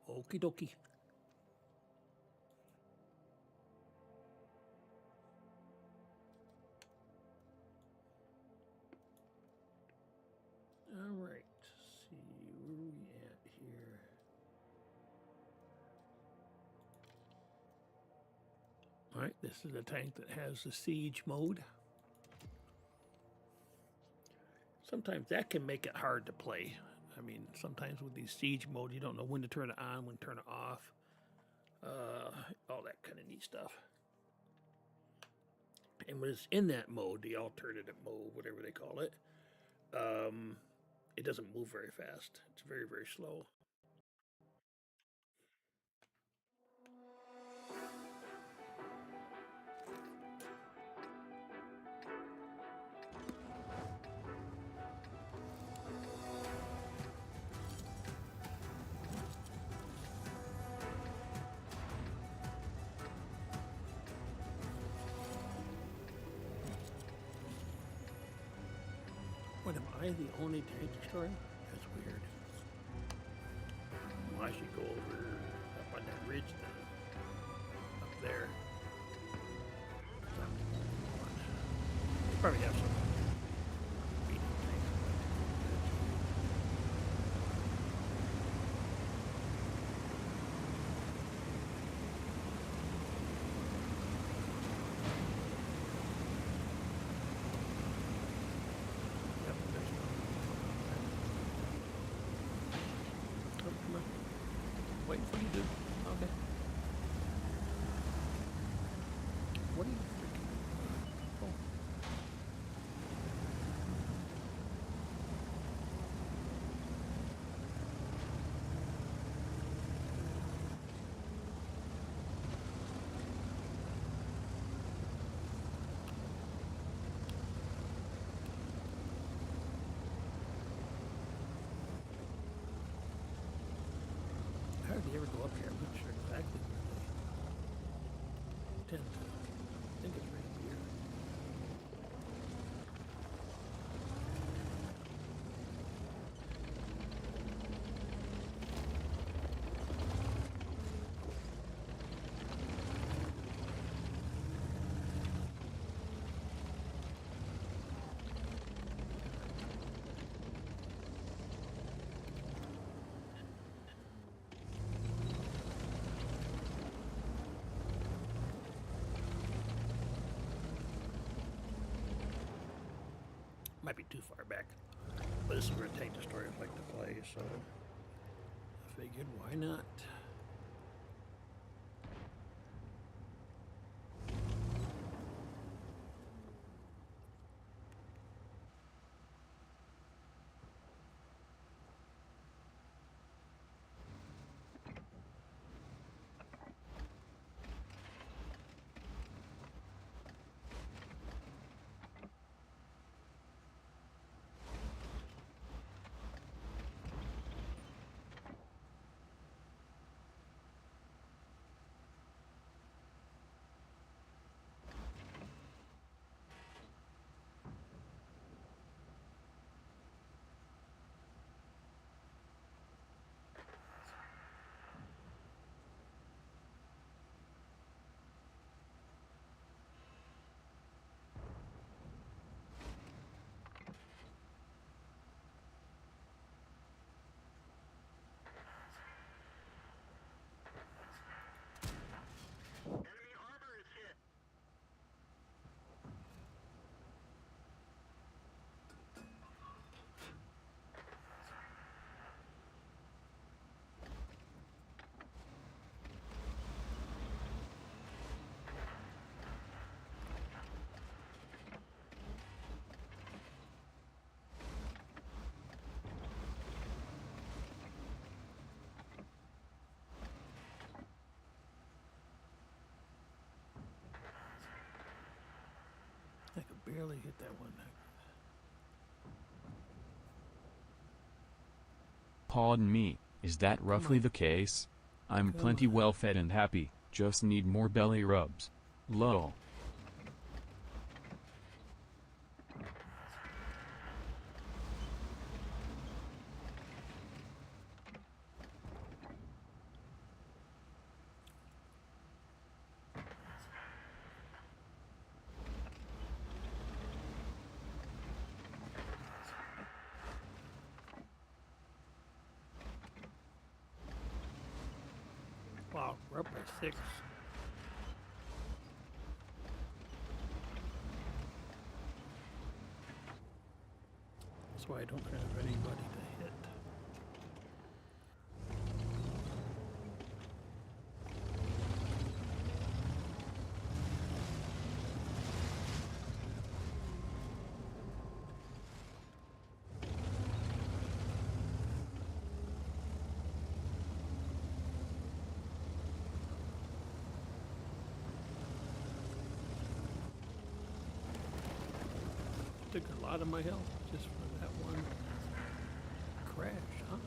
Okie dokie. All right, see where are we at here. All right, this is a tank that has the siege mode. Sometimes that can make it hard to play. I mean, sometimes with these siege mode, you don't know when to turn it on, when to turn it off. All that kind of neat stuff. And when it's in that mode, the alternative mode, whatever they call it, it doesn't move very fast. It's very, very slow. What, am I the only tank destroyer? That's weird. Well, I should go over up on that ridge then. Up there. They probably have some beating tanks. Yep, there's one. Oh, come on. Waiting for you, dude. Okay. What are you freaking? Oh. Might be too far back. But this is where Tank Destroyers like to play, so I figured why not? Enemy armor is hit. I could barely hit that one. Pardon me, is that roughly the case? I'm plenty well fed and happy, just need more belly rubs. Lol. Wow, we're up by 6. That's why I don't have anybody to hit. Took a lot of my health just for that one crash, huh?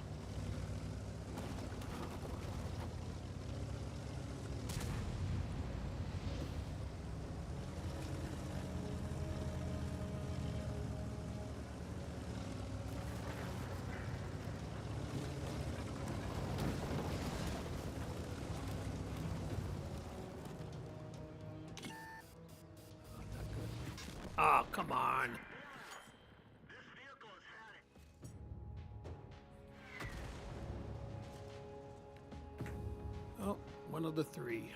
Oh, come on. This vehicle has had it. Oh, one of the 3.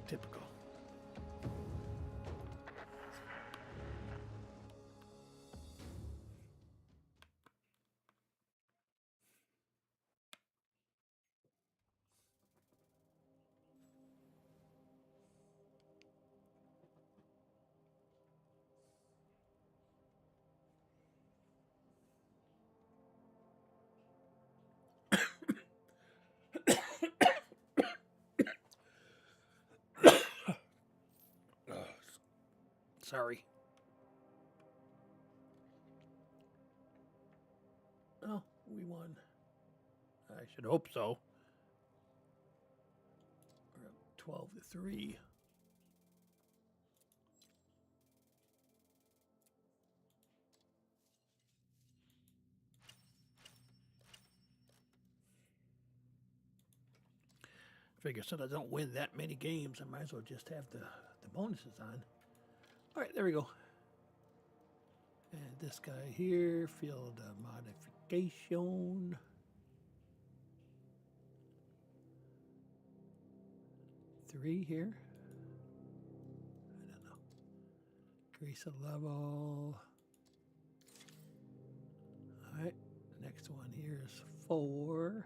Typical. Sorry. Oh, we won. I should hope so. We're up 12-3. Figure since I don't win that many games, I might as well just have the bonuses on. All right, there we go. And this guy here, field modification. 3 here. I don't know. Increase the level. next one here is 4.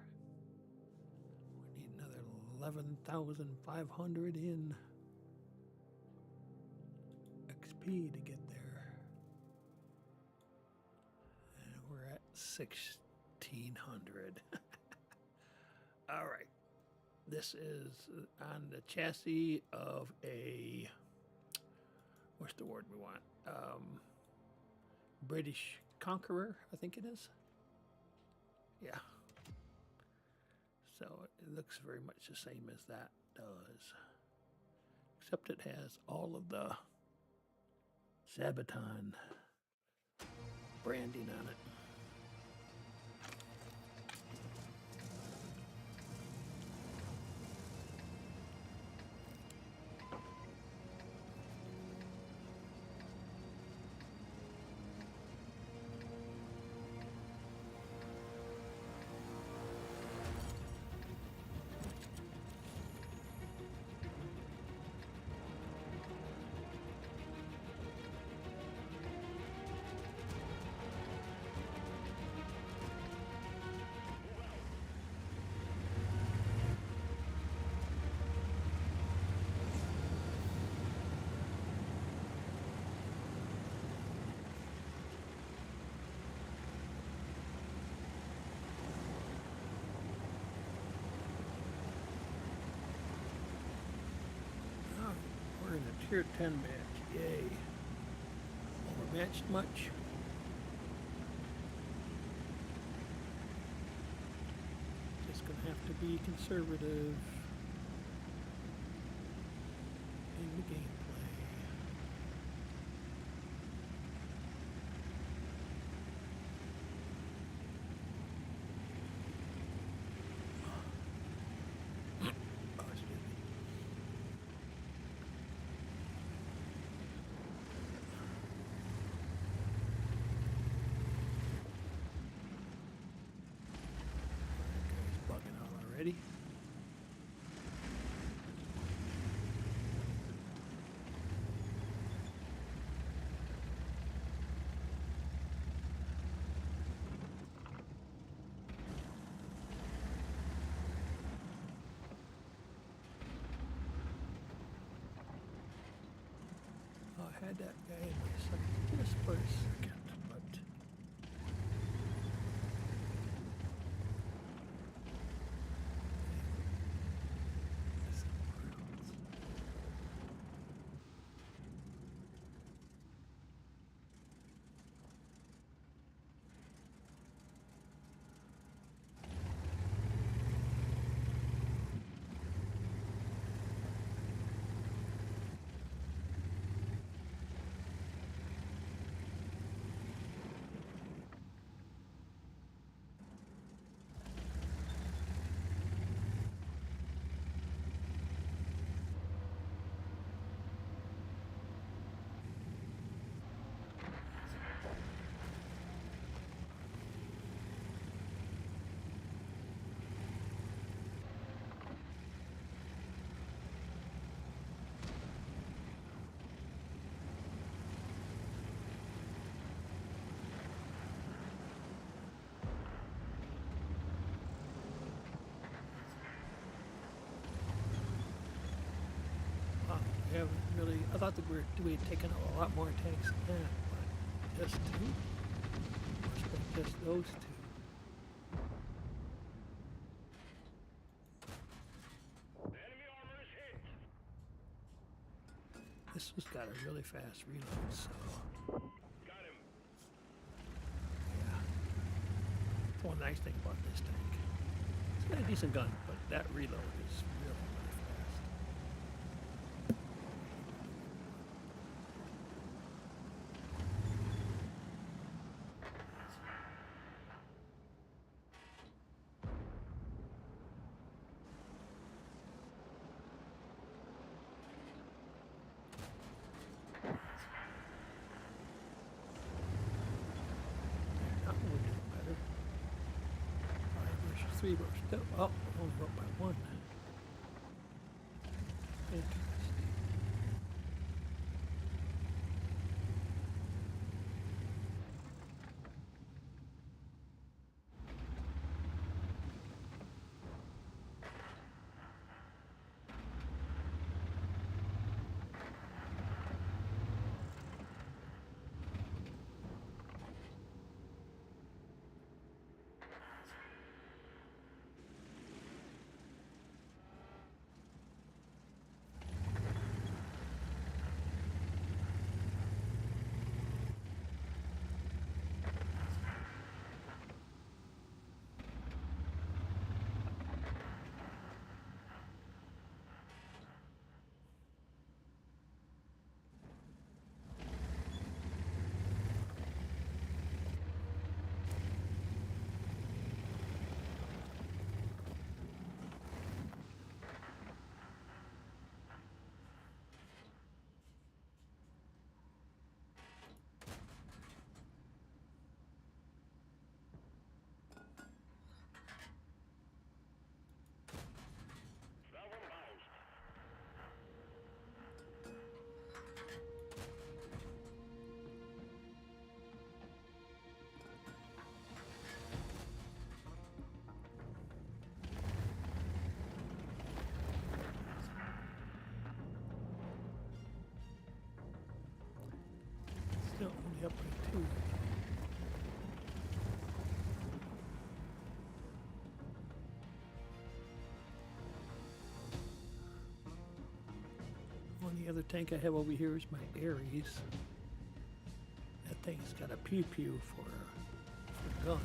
We need another 11,500 in XP to get there. And we're at 1,600. All right. This is on the chassis of a, what's the word we want? British Conqueror, I think it is. Yeah. So it looks very much the same as that does. Except it has all of the Sabaton branding on it. We're in a tier 10 match. Yay. Overmatched much? Just gonna have to be conservative in the gameplay. Oh, excuse me. Bugging out already. Oh, I had that guy in my sight just for a second, but somewhere else. We haven't really. I thought that we had taken out a lot more tanks than that, but just 2? Looks like just those 2. Enemy armor is hit. This has got a really fast reload, so Got him. yeah. That's one nice thing about this tank. It's got a decent gun, but that reload is really, really fast. Now we're doing better. 5 versus 3 versus 2. Oh, we're only up by 1. Interesting. the upright too. Only other tank I have over here is my Ares. That thing's got a pew pew for a gun.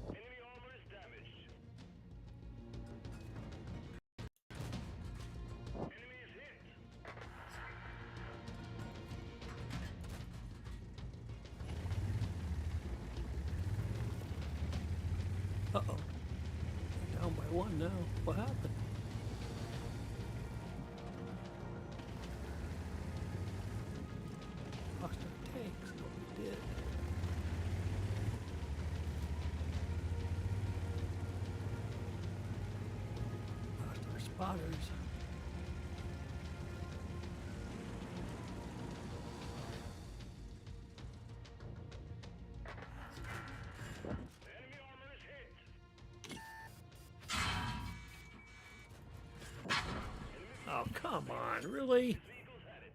Enemy armor is damaged. Enemy is hit. Uh-oh. Down by one now. What happened? Lost our tanks. No, we did. Lost our spotters. Enemy armor is hit. Oh, come on. Really? Vehicle's at it.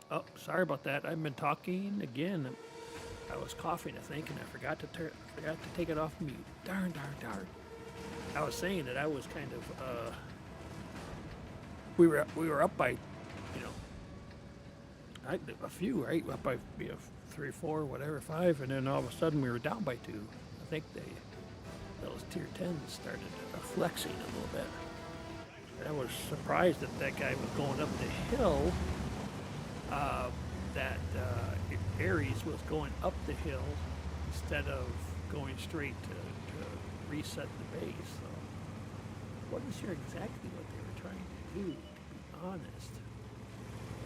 Oh, sorry about that. I've been talking again. I was coughing, I think, and I forgot to take it off mute. Darn, darn, darn. I was saying that I was kind of we were up by, a few, right? Up by 3, 4, whatever, 5, and then all of a sudden we were down by 2. I think those tier 10s started flexing a little bit. And I was surprised that guy was going up the hill. That Aries was going up the hill instead of going straight to reset the base. So, wasn't sure exactly what they were trying to do, to be honest.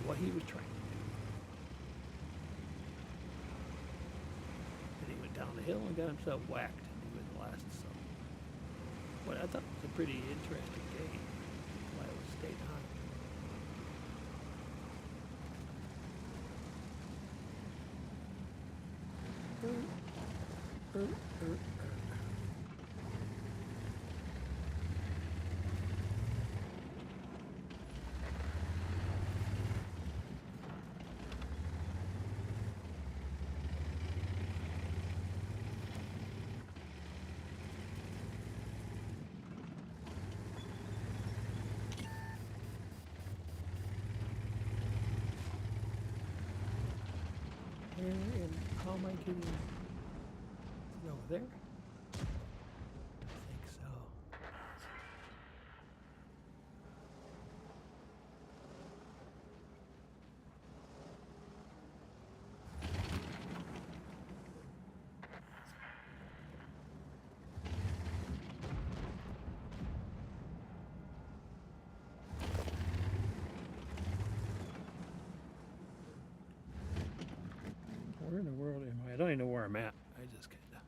What he was trying to do. And he went down the hill and got himself whacked, and he was last. So, but I thought it was a pretty interesting game. Why I was staying on. And how am I getting over there? I think so. Where in the world am I? I don't even know where I'm at. I just kind of...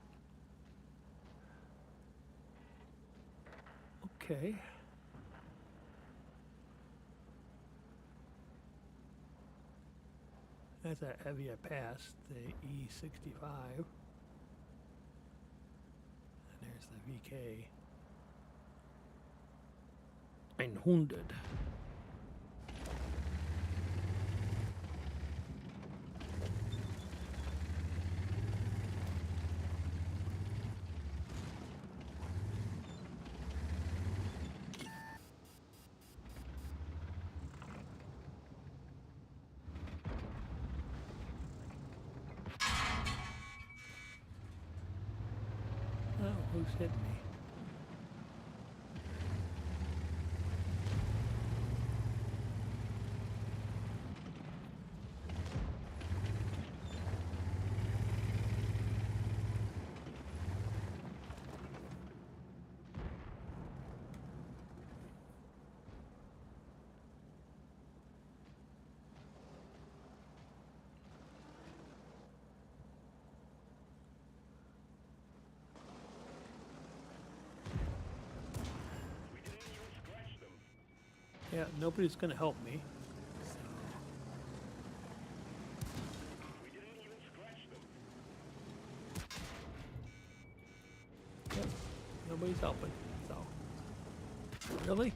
Okay. That's that heavy I passed, the E65. And there's the VK. Einhundert. Oh, who's hitting me? Yeah, nobody's gonna help me. Yep, nobody's helping. So, really?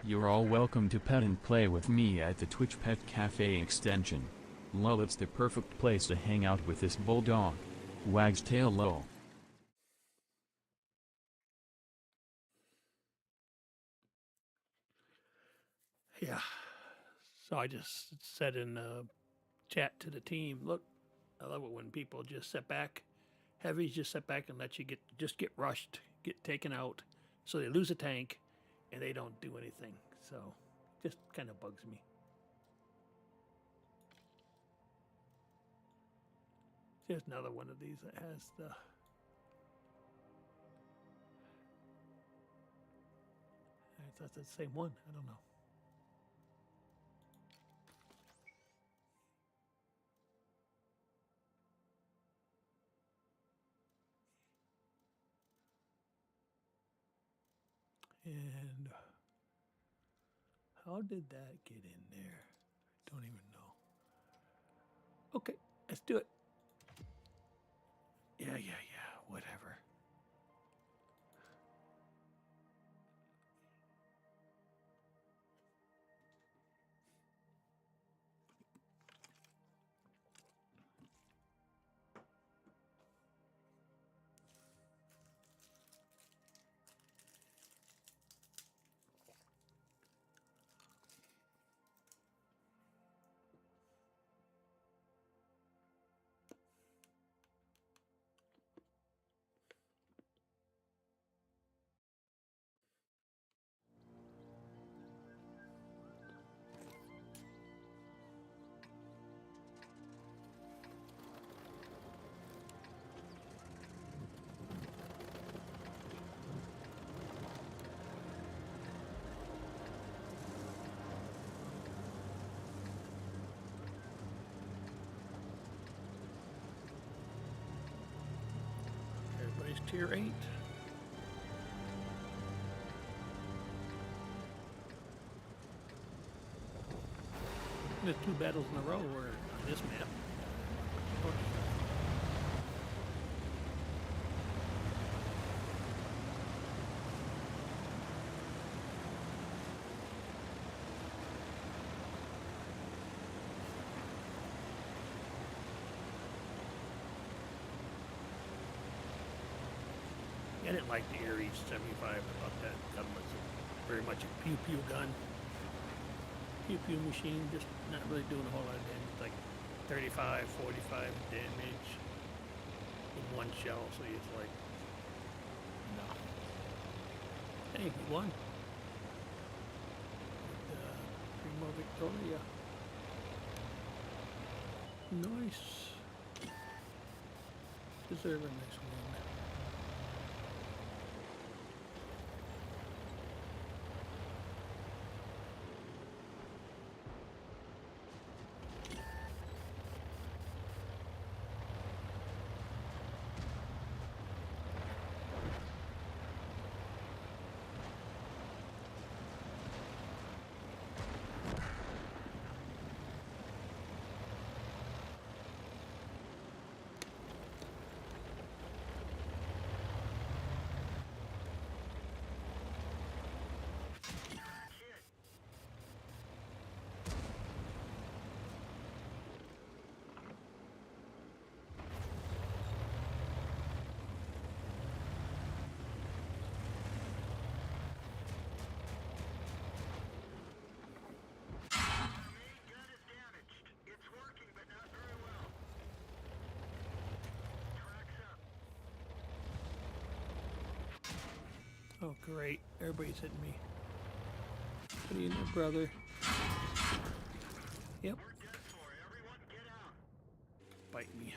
You're all welcome to pet and play with me at the Twitch Pet Cafe extension. Lol, it's the perfect place to hang out with this bulldog. Wags tail lol. Yeah. So I just said in chat to the team, look, I love it when people just sit back, heavies just sit back and let you get rushed, get taken out, so they lose a tank, and they don't do anything. So, just kind of bugs me. Here's another one of these that has the That's the same one. I don't know. And how did that get in there? I don't even know. Okay, let's do it. Yeah, whatever. Everybody's tier 8. There's 2 battles in a row where on this map. I didn't like the Ares 75 about that. That was very much a pew-pew gun. Pew-pew machine, just not really doing a whole lot of damage, like 35, 45 damage with one shell, so it's like, no. Hey, he won. With, Primo Victoria. Nice. Deserve a nice win. Oh, great. Everybody's hitting me. What are you doing, brother? Yep. We're dead for. Everyone get out. Bite me.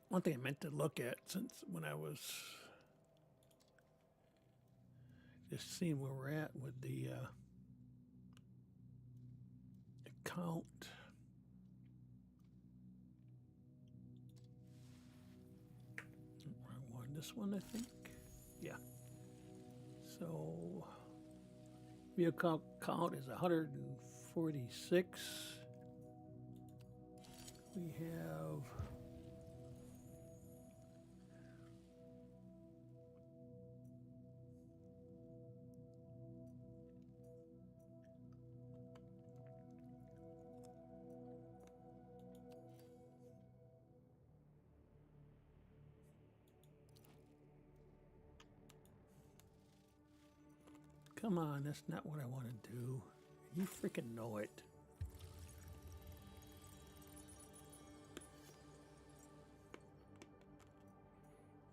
One thing I meant to look at since when I was just seeing where we're at with the account. Wrong one. This one, I think. Yeah. So vehicle count is 146. We have come on, that's not what I want to do. You freaking know it.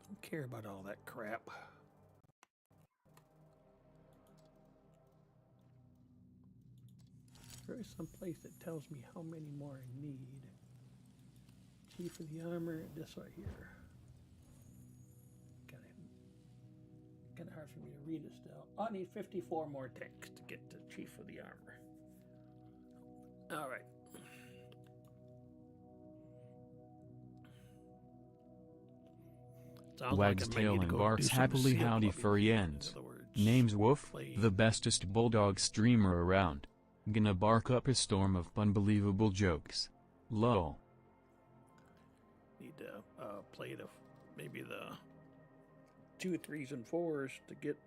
Don't care about all that crap. there is some place that tells me how many more I need. Chief of the Armor, this right here. Kind of hard for me to read it still. I need 54 more tanks to get to Chief of the Armor. All right. Sounds Wags like I may tail need to and go barks do some happily seal howdy clubbing. furry In ends. other words, Name's Woof, play- the bestest bulldog streamer around. Gonna bark up a storm of unbelievable jokes. Lol. Need to play maybe the 2, 3s, and 4s to get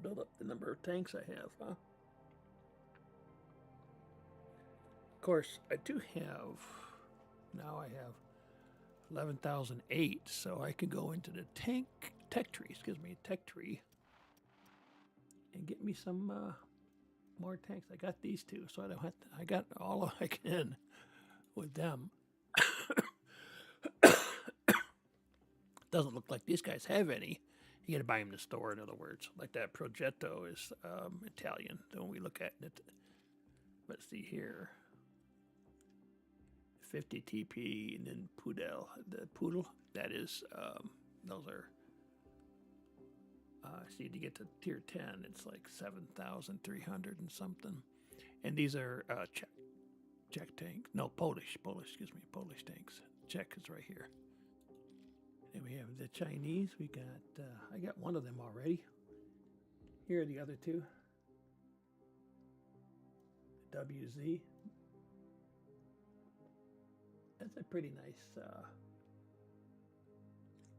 build up the number of tanks I have, huh? Of course, I do have now. I have 11,008, so I can go into the tech tree. Excuse me, tech tree, and get me some more tanks. I got these two, so I don't have to. I got all I can with them. Doesn't look like these guys have any. You got to buy them in the store, in other words. Like that Progetto is Italian. When we look at it, let's see here. 50 TP, and then the Poodle. That is, those are. See, to get to tier 10, it's like 7,300 and something. And these are Czech tanks. No, Polish. Excuse me, Polish tanks. Czech is right here. And we have the Chinese. We got, I got one of them already. Here are the other two. WZ. That's a pretty nice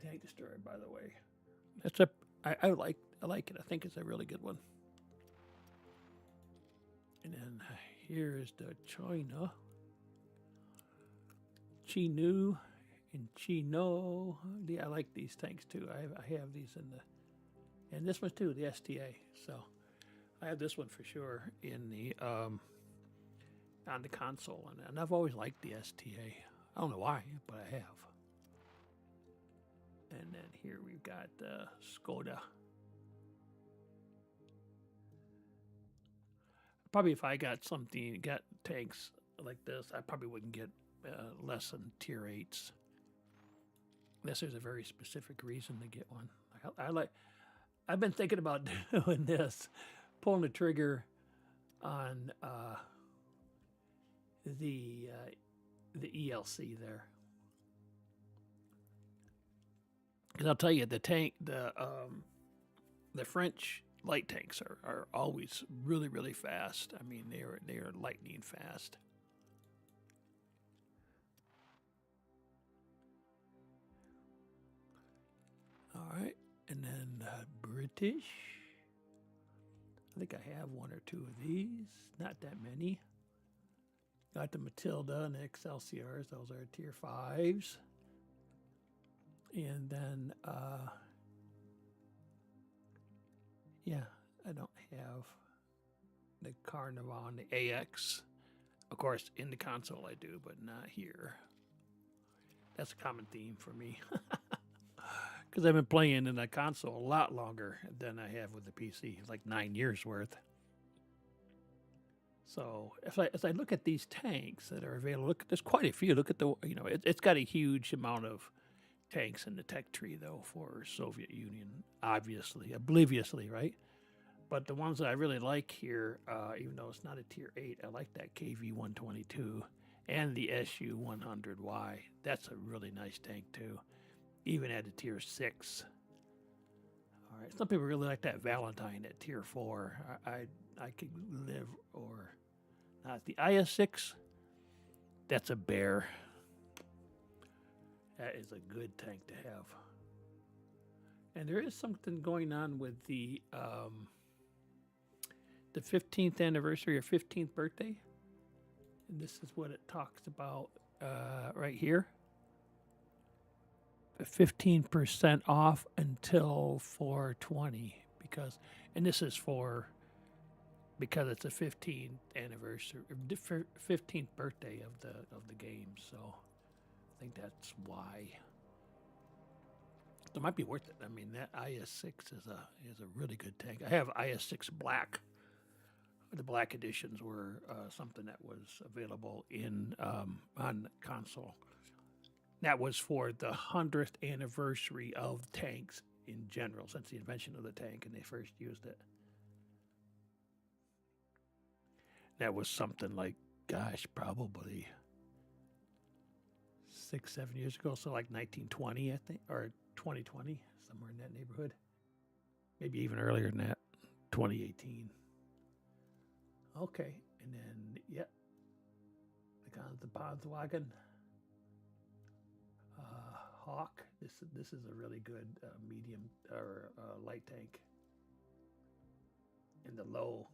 tank destroyer, by the way. I like it. I think it's a really good one. And then here is the China. Chinu and Chino. Yeah, I like these tanks too. I have these in the, and this one too, the STA. So I have this one for sure in the on the console, and I've always liked the STA. I don't know why, but I have. And then here we've got Skoda. Probably if I got tanks like this, I probably wouldn't get less than tier 8s. Unless there's a very specific reason to get one. I've been thinking about doing this, pulling the trigger on the ELC there. Because I'll tell you, the French light tanks are always really, really fast. I mean, they are lightning fast. All right, and then British. I think I have one or two of these. Not that many. Got the Matilda and the Excelsiors. Those are tier 5s. And then, yeah, I don't have the Carnivon, the AX. Of course, in the console I do, but not here. That's a common theme for me. Because I've been playing in the console a lot longer than I have with the PC, like 9 years worth. So as I look at these tanks that are available, there's quite a few. Look at it's got a huge amount of tanks in the tech tree, though, for Soviet Union, obliviously, right? But the ones that I really like here, even though it's not a tier 8, I like that KV-122 and the SU-100Y. That's a really nice tank, too, even at a tier 6. All right, some people really like that Valentine at tier 4. I could live or not. The IS-6, that's a bear. That is a good tank to have. And there is something going on with the 15th anniversary or 15th birthday. And this is what it talks about right here. 15% off until 4/20 and this is because it's a 15th anniversary, 15th birthday of the game. So I think that's why. It might be worth it. I mean, that IS-6 is a really good tank. I have IS-6 Black. The black editions were something that was available in on console. That was for the 100th anniversary of tanks in general, since the invention of the tank, and they first used it. That was something like, gosh, probably 6-7 years ago, so like 1920, I think, or 2020, somewhere in that neighborhood. Maybe even earlier than that, 2018. Okay, and then, yep, the Panzerwagen. Hawk. This is a really good medium or light tank. And the low.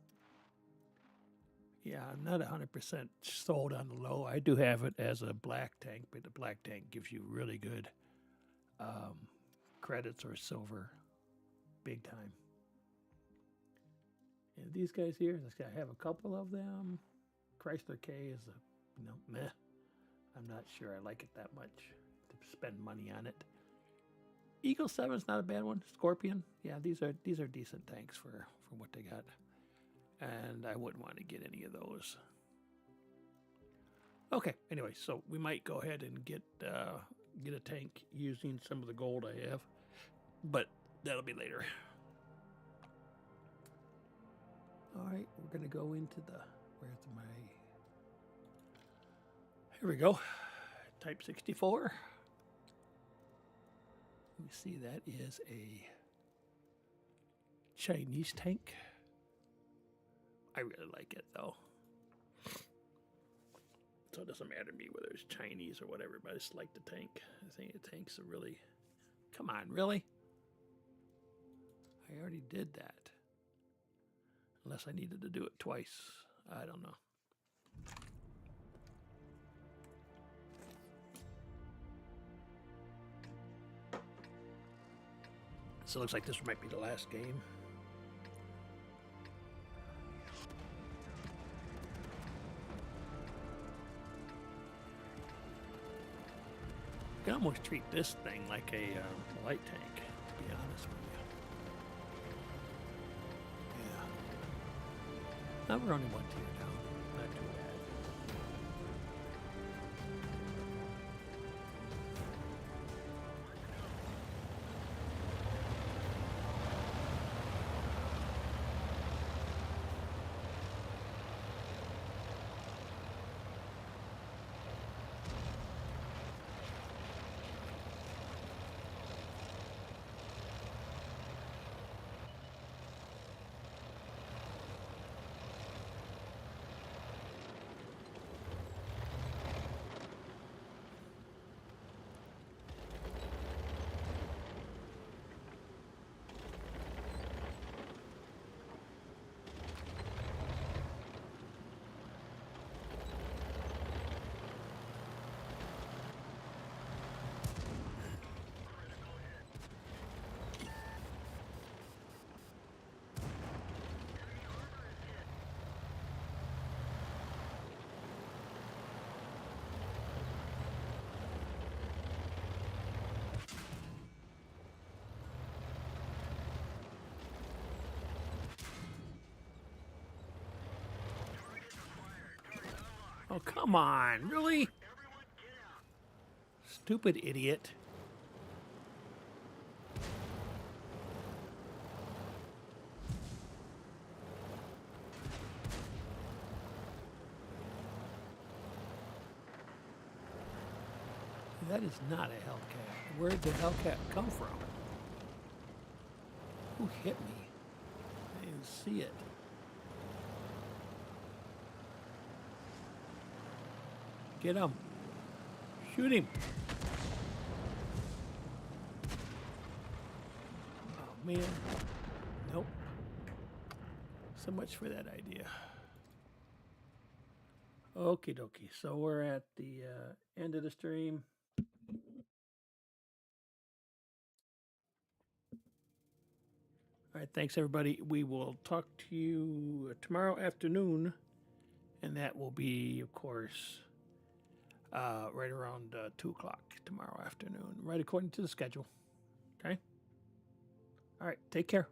Yeah, I'm not 100% sold on the low. I do have it as a black tank, but the black tank gives you really good credits or silver, big time. And these guys here, I have a couple of them. Chrysler K is meh. I'm not sure I like it that much to spend money on it. Eagle 7 is not a bad one. Scorpion, yeah, these are decent tanks for what they got. And I wouldn't want to get any of those. Okay, anyway, so we might go ahead and get a tank using some of the gold I have, but that'll be later. All right, we're gonna go into where's my? Here we go. Type 64. We see that is a Chinese tank. I really like it though. So it doesn't matter to me whether it's Chinese or whatever, but I just like the tank. I think the tanks are really, come on, really? I already did that. Unless I needed to do it twice. I don't know. So it looks like this might be the last game. You can almost treat this thing like a light tank, to be honest with you. Yeah. Now we're only one tier down. Not too bad. Oh, come on, really? Stupid idiot. That is not a Hellcat. Where did the Hellcat come from? Who hit me? I didn't see it. Get him. Shoot him. Oh, man. Nope. So much for that idea. Okie dokie. So we're at the end of the stream. All right. Thanks, everybody. We will talk to you tomorrow afternoon. And that will be, of course, right around 2 o'clock tomorrow afternoon, right according to the schedule. Okay? All right, take care.